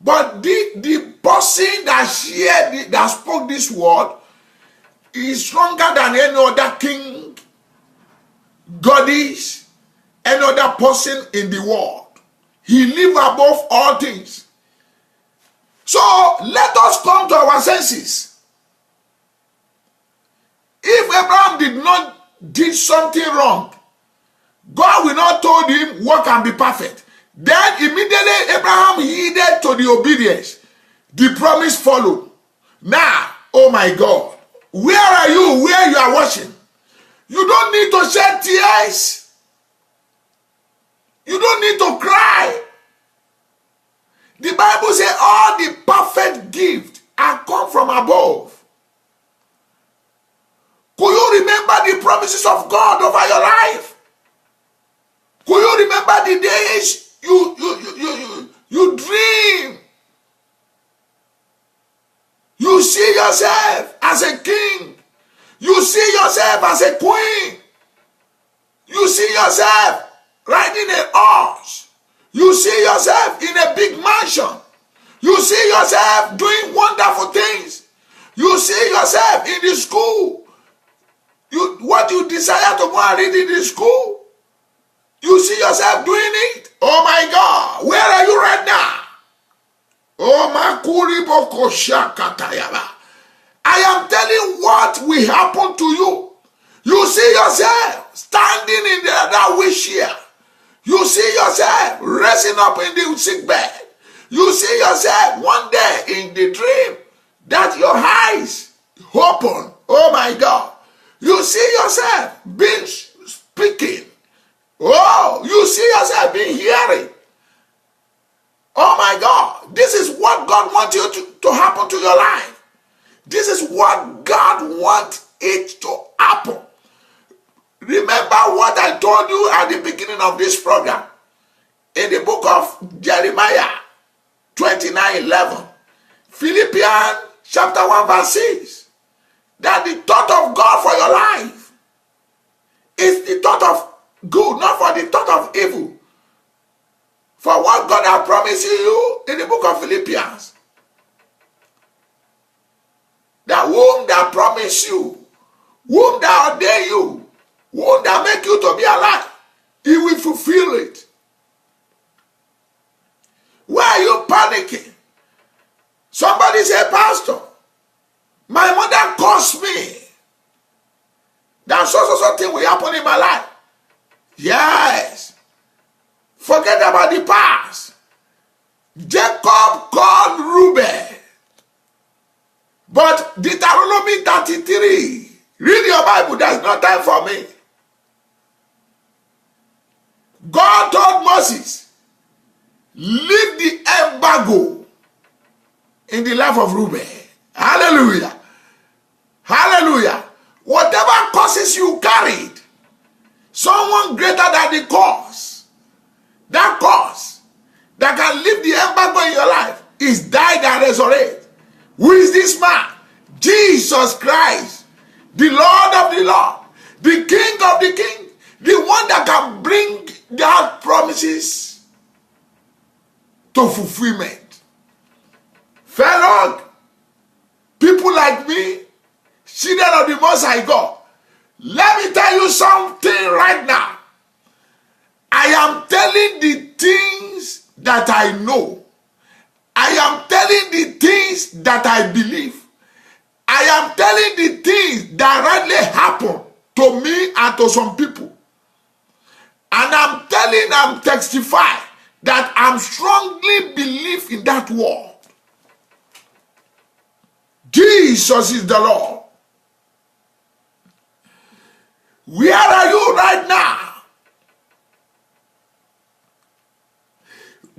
But the person that shared, that spoke this word, is stronger than any other king, goddess, any other person in the world. He lives above all things. So let us come to our senses. If Abraham did not do something wrong, God will not told him walk and be perfect. Then immediately Abraham yielded to the obedience. The promise followed. Now, oh my God, where are you? Where you are watching? You don't need to shed tears. You don't need to cry. The Bible says all the perfect gifts are come from above. Could you remember the promises of God over your life? Could you remember the days you dream? You see yourself as a king. You see yourself as a queen. You see yourself riding a horse. You see yourself in a big mansion. You see yourself doing wonderful things. You see yourself in the school. What you desire to go and read in the school, you see yourself doing it. Oh my God, where are you right now? Oh makuri boko shakatayaba. I am telling what will happen to you. You see yourself standing in that wheelchair. You see yourself raising up in the sick bed. You see yourself one day in the dream that your eyes open. Oh my God. You see yourself being speaking. Oh, you see yourself being hearing. Oh my God. This is what God wants you to happen to your life. This is what God wants it to happen. Remember what I told you at the beginning of this program. In the book of Jeremiah 29:11. Philippians chapter 1 verse 6. That the thought of God for your life is the thought of good, not for the thought of evil. For what God has promised you in the book of Philippians. That whom that promise you, whom that ordain you, whom that make you to be alive, he will fulfill it. Why are you panicking? Somebody say, Pastor, my mother caused me that so thing will happen in my life. Yes. Forget about the past. Jacob called Reuben. But Deuteronomy 33. Read your Bible. There's no time for me. God told Moses, leave the embargo in the life of Reuben. Hallelujah. Hallelujah. Whatever causes you carried, someone greater than the cause, that cause that can lift the embargo in your life is died and resurrected. Who is this man? Jesus Christ, the Lord of the Lord, the King of the King, the one that can bring God's promises to fulfillment. Fellow people like me, children of the Most High God, let me tell you something right now. I am telling the things that I know. I am telling the things that I believe. I am telling the things that rightly happen to me and to some people. And I'm testifying that I'm strongly believe in that word. Jesus is the Lord. Where are you right now?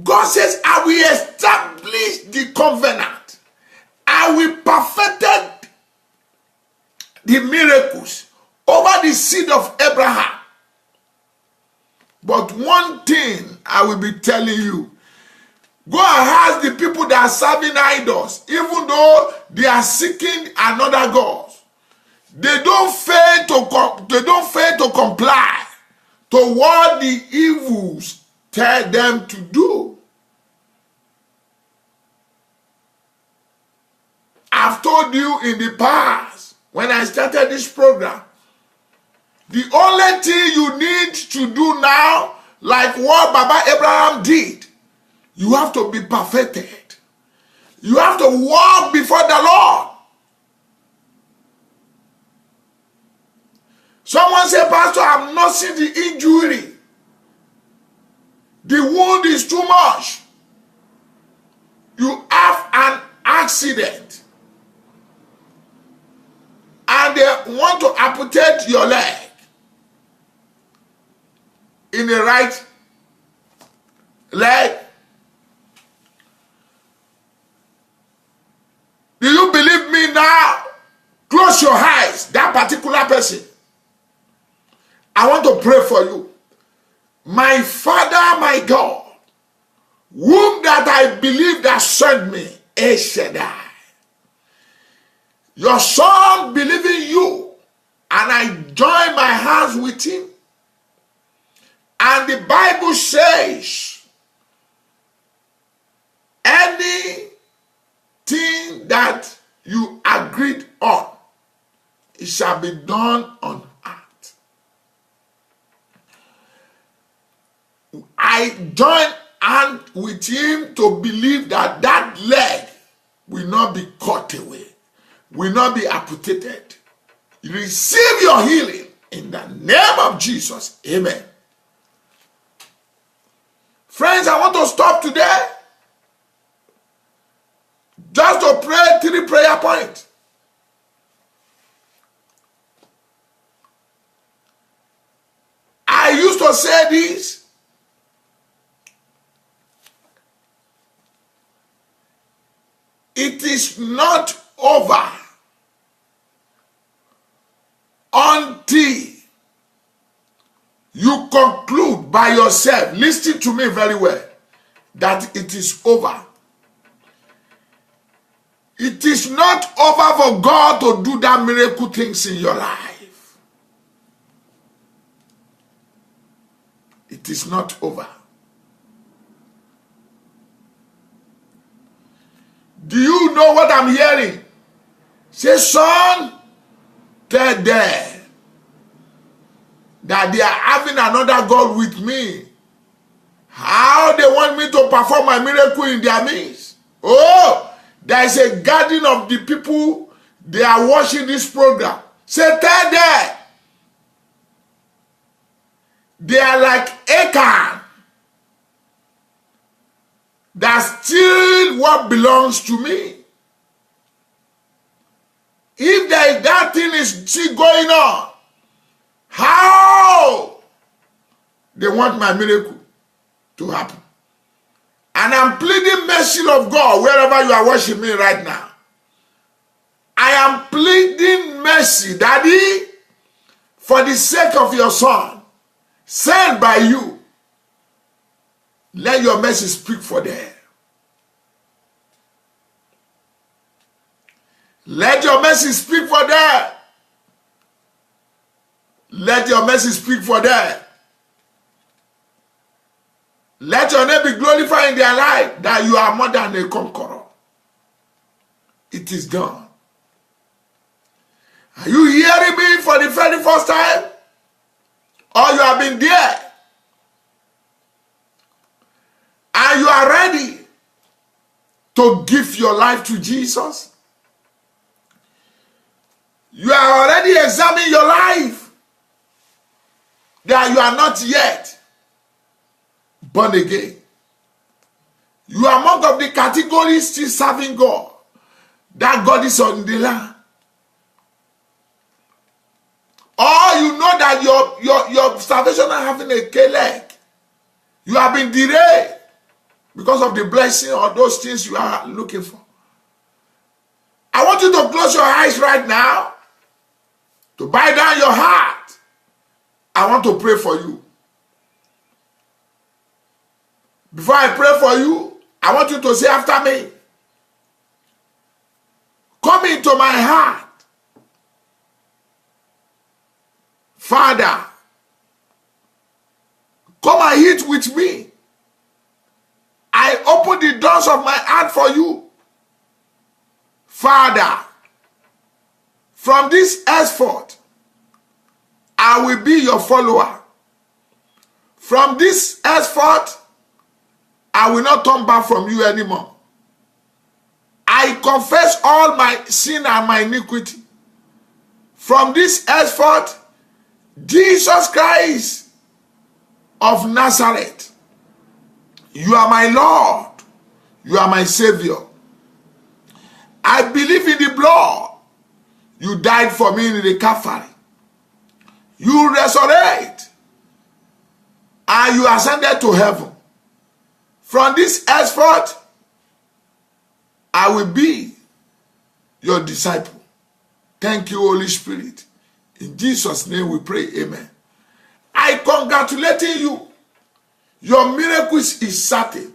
God says, I will establish the covenant. I will perfect the miracles over the seed of Abraham. But one thing I will be telling you, go and ask the people that are serving idols, even though they are seeking another God. They don't fail to comply to what the evils tell them to do. I've told you in the past when I started this program, the only thing you need to do now, like what Baba Abraham did, you have to be perfected. You have to walk before the Lord. Someone said, Pastor, I'm not seeing the injury. The wound is too much. You have an accident. And they want to amputate your leg in the right leg. Do you believe me now? Close your eyes, that particular person. I want to pray for you. My Father, my God, whom that I believe that sent me, El Shaddai. Your son believe in you, and I join my hands with him. And the Bible says, anything that you agreed on, it shall be done on earth. I join hand with him to believe that that leg will not be cut away, will not be amputated. Receive your healing in the name of Jesus. Amen. Friends, I want to stop today just to pray 3 prayer points. I used to say this. It is not over until you conclude by yourself, listen to me very well, that it is over. It is not over for God to do that miracle things in your life. It is not over. Do you know what I'm hearing? Say, son, tell them that they are having another God with me. How they want me to perform my miracle in their midst. Oh, there is a gathering of the people, they are watching this program. Say, tell them they are like Achan that steal what belongs to me. If that thing is still going on, how they want my miracle to happen. And I'm pleading mercy of God wherever you are watching me right now. I am pleading mercy, Daddy, for the sake of your son, sent by you. Let your mercy speak for them. Let your mercy speak for them. Let your mercy speak for them. Let your name be glorified in their life, that you are more than a conqueror. It is done. Are you hearing me for the very first time? Or you have been there? And you are ready to give your life to Jesus? You are already examining your life, that you are not yet born again. You are among of the categories still serving God, that God is on the land. Or you know that your salvation are having a K-leg. You have been delayed because of the blessing or those things you are looking for. I want you to close your eyes right now, to bow down your heart. I want to pray for you. Before I pray for you, I want you to say after me, come into my heart. Father, come and eat with me. I open the doors of my heart for you. Father, from this henceforth, I will be your follower. From this henceforth, I will not turn back from you anymore. I confess all my sin and my iniquity. From this henceforth, Jesus Christ of Nazareth, you are my Lord. You are my Savior. I believe in the blood. You died for me in the Calvary. You resurrect. And you ascended to heaven. From this henceforth, I will be your disciple. Thank you, Holy Spirit. In Jesus' name we pray, amen. I congratulate you. Your miracles is certain.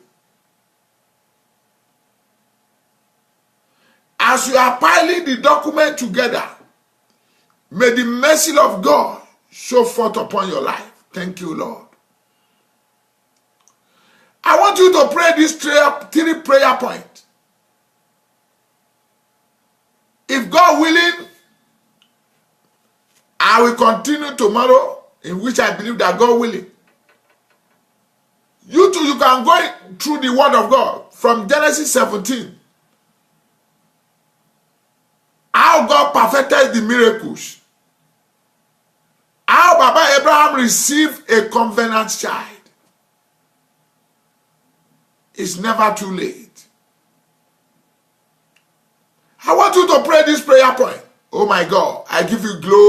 As you are piling the document together, may the mercy of God show forth upon your life. Thank you, Lord. I want you to pray this three prayer points. If God willing, I will continue tomorrow, in which I believe that God willing. You too, you can go through the word of God from Genesis 17. How God perfected the miracles. How Baba Abraham received a covenant child. It's never too late. I want you to pray this prayer point. Oh my God, I give you glory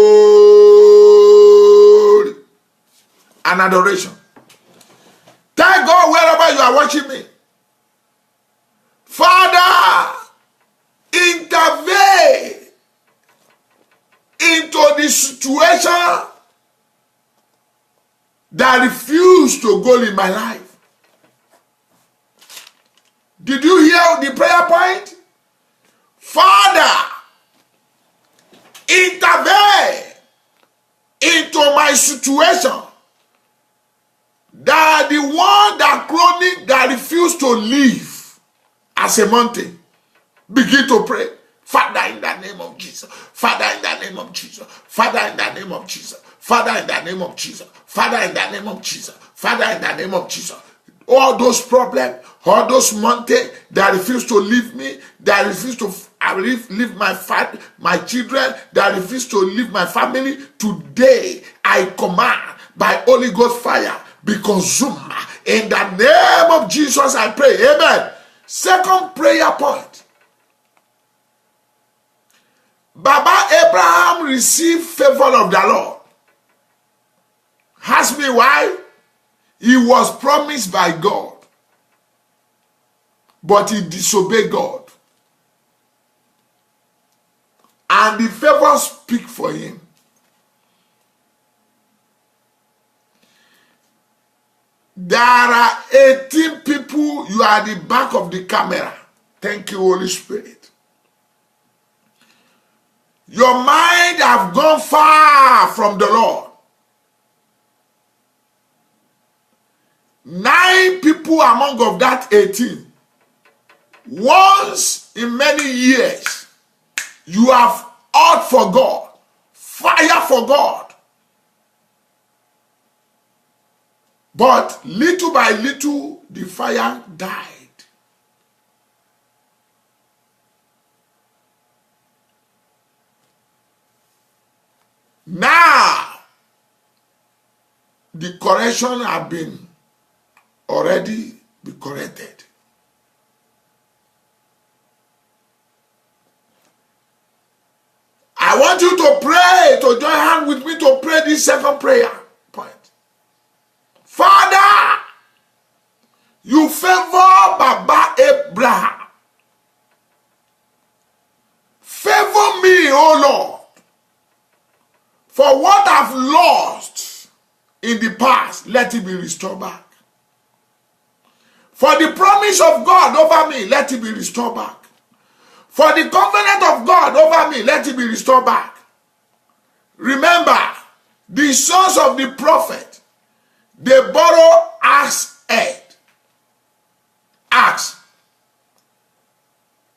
and adoration. Thank God wherever you are watching me. Father, intervene into the situation that refused to go in my life. Did you hear the prayer point? Father, intervene into my situation that the one that chronic that refused to live as a mountain. Begin to pray. Father, in the name of Jesus. Father, in the name of Jesus. Father, in the name of Jesus. Father, in the name of Jesus. Father, in the name of Jesus. Father, in the name of Jesus. All those problems, all those mountains that refuse to leave me, that refuse to leave my children, that refuse to leave my family, today I command by Holy Ghost fire, be consumed. In the name of Jesus I pray. Amen. Second prayer point. Baba Abraham received favor of the Lord. Ask me why? He was promised by God, but he disobeyed God. And the favor speak for him. There are 18 people. You are at the back of the camera. Thank you, Holy Spirit. Your mind have gone far from the Lord. 9 people among of that 18. Once in many years, you have out for God, fire for God. But little by little, the fire died. Now, the correction have been already be corrected. I want you to pray, to join hand with me to pray this second prayer point. Father, you favor Baba Abraham. Favor me, O Lord, for what I've lost in the past, let it be restored back. For the promise of God over me, let it be restored back. For the covenant of God over me, let it be restored back. Remember, the sons of the prophet, they borrow axe head. Axe.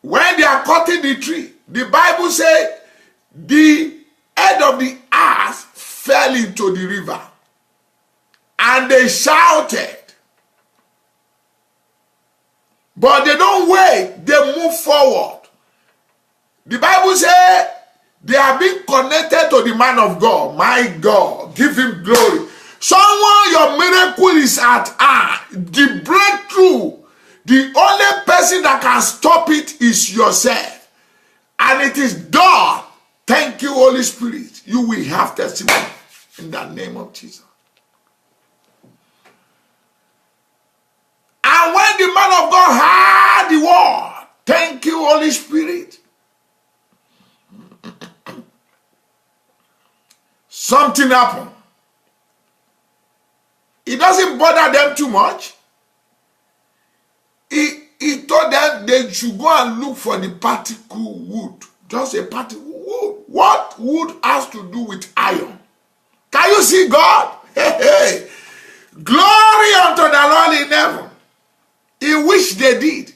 When they are cutting the tree, the Bible says the head of the ass fell into the river. And they shouted. But they don't wait. They move forward. The Bible says they are being connected to the man of God. My God, give him glory. Someone, your miracle is at hand. The breakthrough, the only person that can stop it is yourself. And it is done. Thank you, Holy Spirit. You will have testimony in the name of Jesus. And when the man of God heard the word, thank you, Holy Spirit. Something happened. It doesn't bother them too much. He told them they should go and look for the particle wood. Just a particle wood. What wood has to do with iron? Can you see God? Hey, hey. Glory unto the Lord in heaven. In which they did.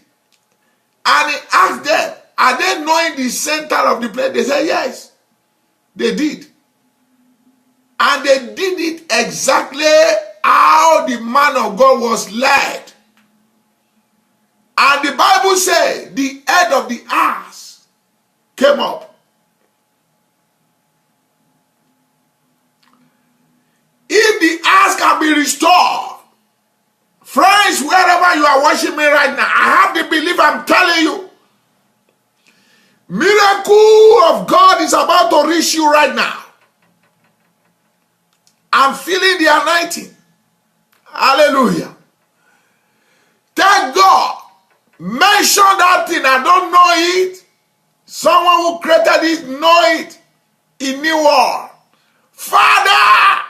And he asked them, are they knowing the center of the place? They said, yes. They did. And they did it exactly how the man of God was led. And the Bible says the head of the ass came up. If the ass can be restored, friends, wherever you are watching me right now, I have the belief I'm telling you. Miracle of God is about to reach you right now. I'm feeling the anointing. Hallelujah. Thank God. Mention that thing. I don't know it. Someone who created it know it. In new world. Father,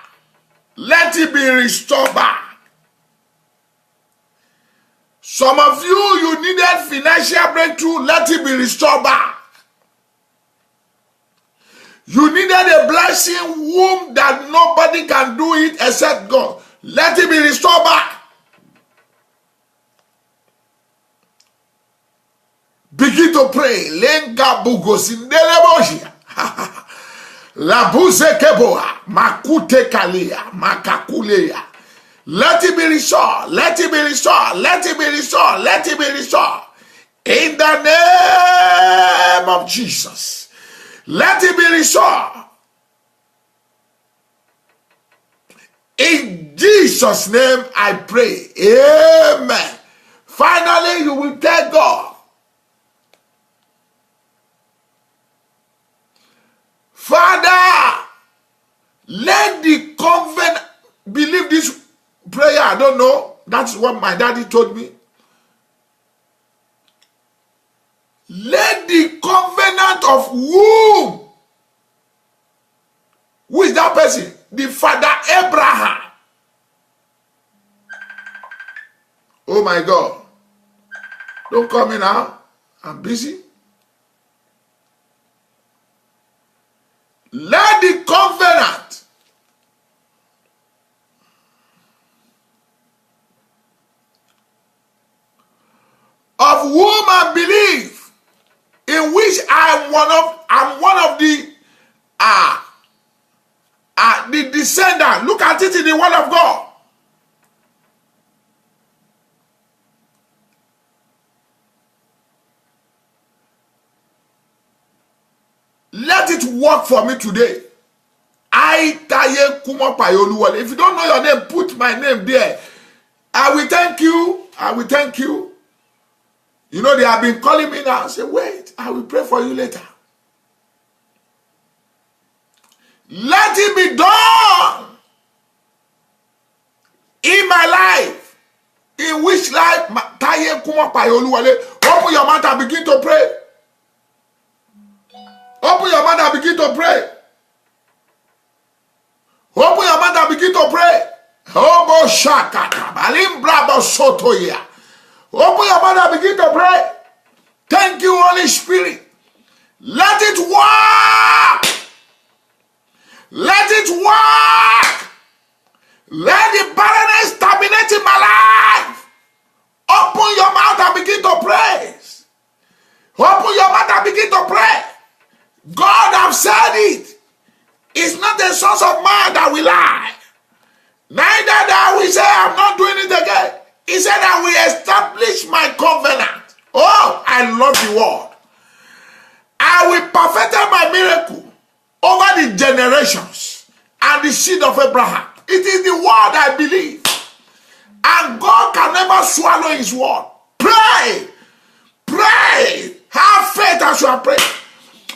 let it be restored back. Some of you needed financial breakthrough. Let it be restored back. You needed a blessing womb that nobody can do it except God. Let it be restored back. Begin to pray. Lenga bugosindeleboshia. La buse keboa. Makute kalia. Makakuleya. Let it be restored. Let it be restored. Let it be restored. Let it be restored. In the name of Jesus. Let it be restored. In Jesus' name I pray. Amen. Finally, you will tell God, Father, let the covenant, believe this prayer, I don't know. That's what my daddy told me. Let the covenant of womb. Who is that person? The father Abraham. Oh my God. Don't call me now. I'm busy. Let the covenant of whom I believe, in which I'm one of the descendant. Look at it in the word of God. Let it work for me today. If you don't know your name, put my name there. I will thank you. I will thank you. You know, they have been calling me now. I say, wait, I will pray for you later. Let it be done in my life. In which life? Open your mouth and begin to pray. Open your mouth and begin to pray. Open your mouth and begin to pray. Obo shakata balim brabo sotoya. Open your mouth and begin to pray. Thank you, Holy Spirit. Let it work. Let it work. Let the barrenness terminate in my life. Open your mouth and begin to praise. Open your mouth and begin to pray. God have said it. It's not the sons of man that will lie. Neither that we say, I'm not doing it again. He said, I will establish my covenant. Oh, I love the word. I will perfect my miracle over the generations and the seed of Abraham. It is the word I believe. And God can never swallow his word. Pray. Pray. Have faith as you are praying.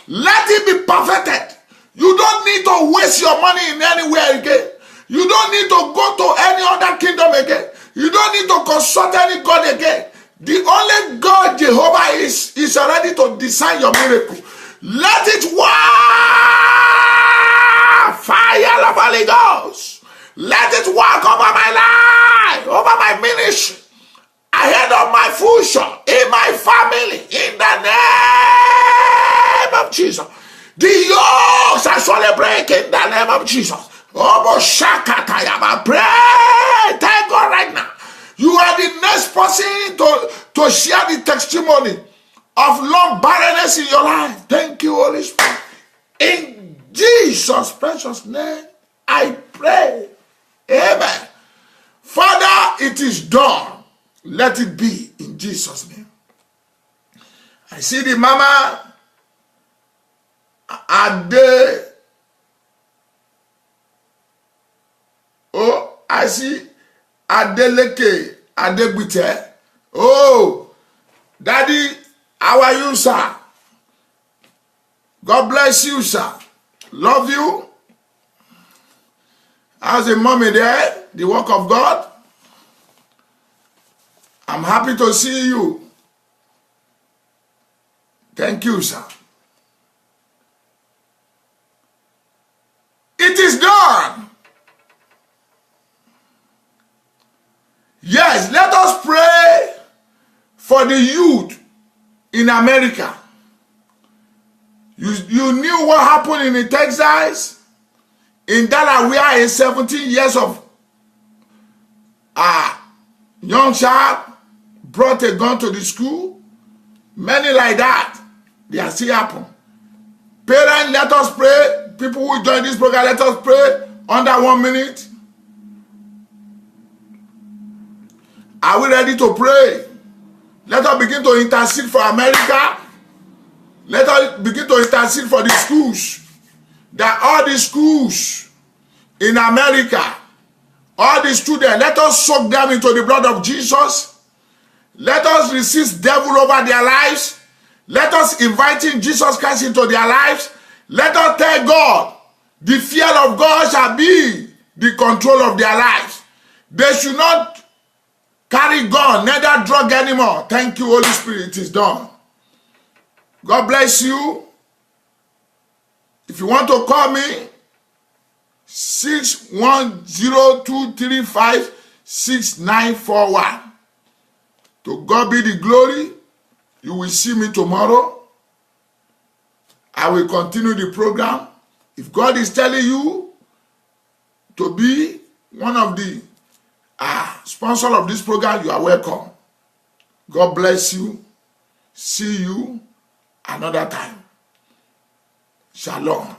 Let it be perfected. You don't need to waste your money in anywhere again. You don't need to go to any other kingdom again. You don't need to consult any God again. The only God, Jehovah, is ready to design your miracle. Let it work. Fire of Holy Ghost. Let it work over my life, over my ministry, ahead of my future, in my family, in the name of Jesus. The yokes are surely break in the name of Jesus. Pray. Thank God right now. You are the next person to share the testimony of long barrenness in your life. Thank you, Holy Spirit. In Jesus' precious name, I pray. Amen. Father, it is done. Let it be in Jesus' name. I see the mama Ade. Oh, I see Adeleke Adegbite. Oh, Daddy, how are you, sir? God bless you, sir. Love you. How's the mommy there? The work of God. I'm happy to see you. Thank you, sir. It is done. Yes, let us pray for the youth in America. You knew what happened in the Texas? In Delaware, a 17 years of young child brought a gun to the school. Many like that. They are still happen. Parents, let us pray. People who join this program, let us pray under 1 minute. Are we ready to pray? Let us begin to intercede for America. Let us begin to intercede for the schools. That all the schools in America, all the students, let us soak them into the blood of Jesus. Let us resist devil over their lives. Let us invite in Jesus Christ into their lives. Let us tell God, the fear of God shall be the control of their lives. They should not carry gun, neither drug anymore. Thank you, Holy Spirit. It is done. God bless you. If you want to call me, 610-235-6941. To God be the glory. You will see me tomorrow. I will continue the program. If God is telling you to be one of the sponsors of this program, you are welcome. God bless you. See you another time. Shalom.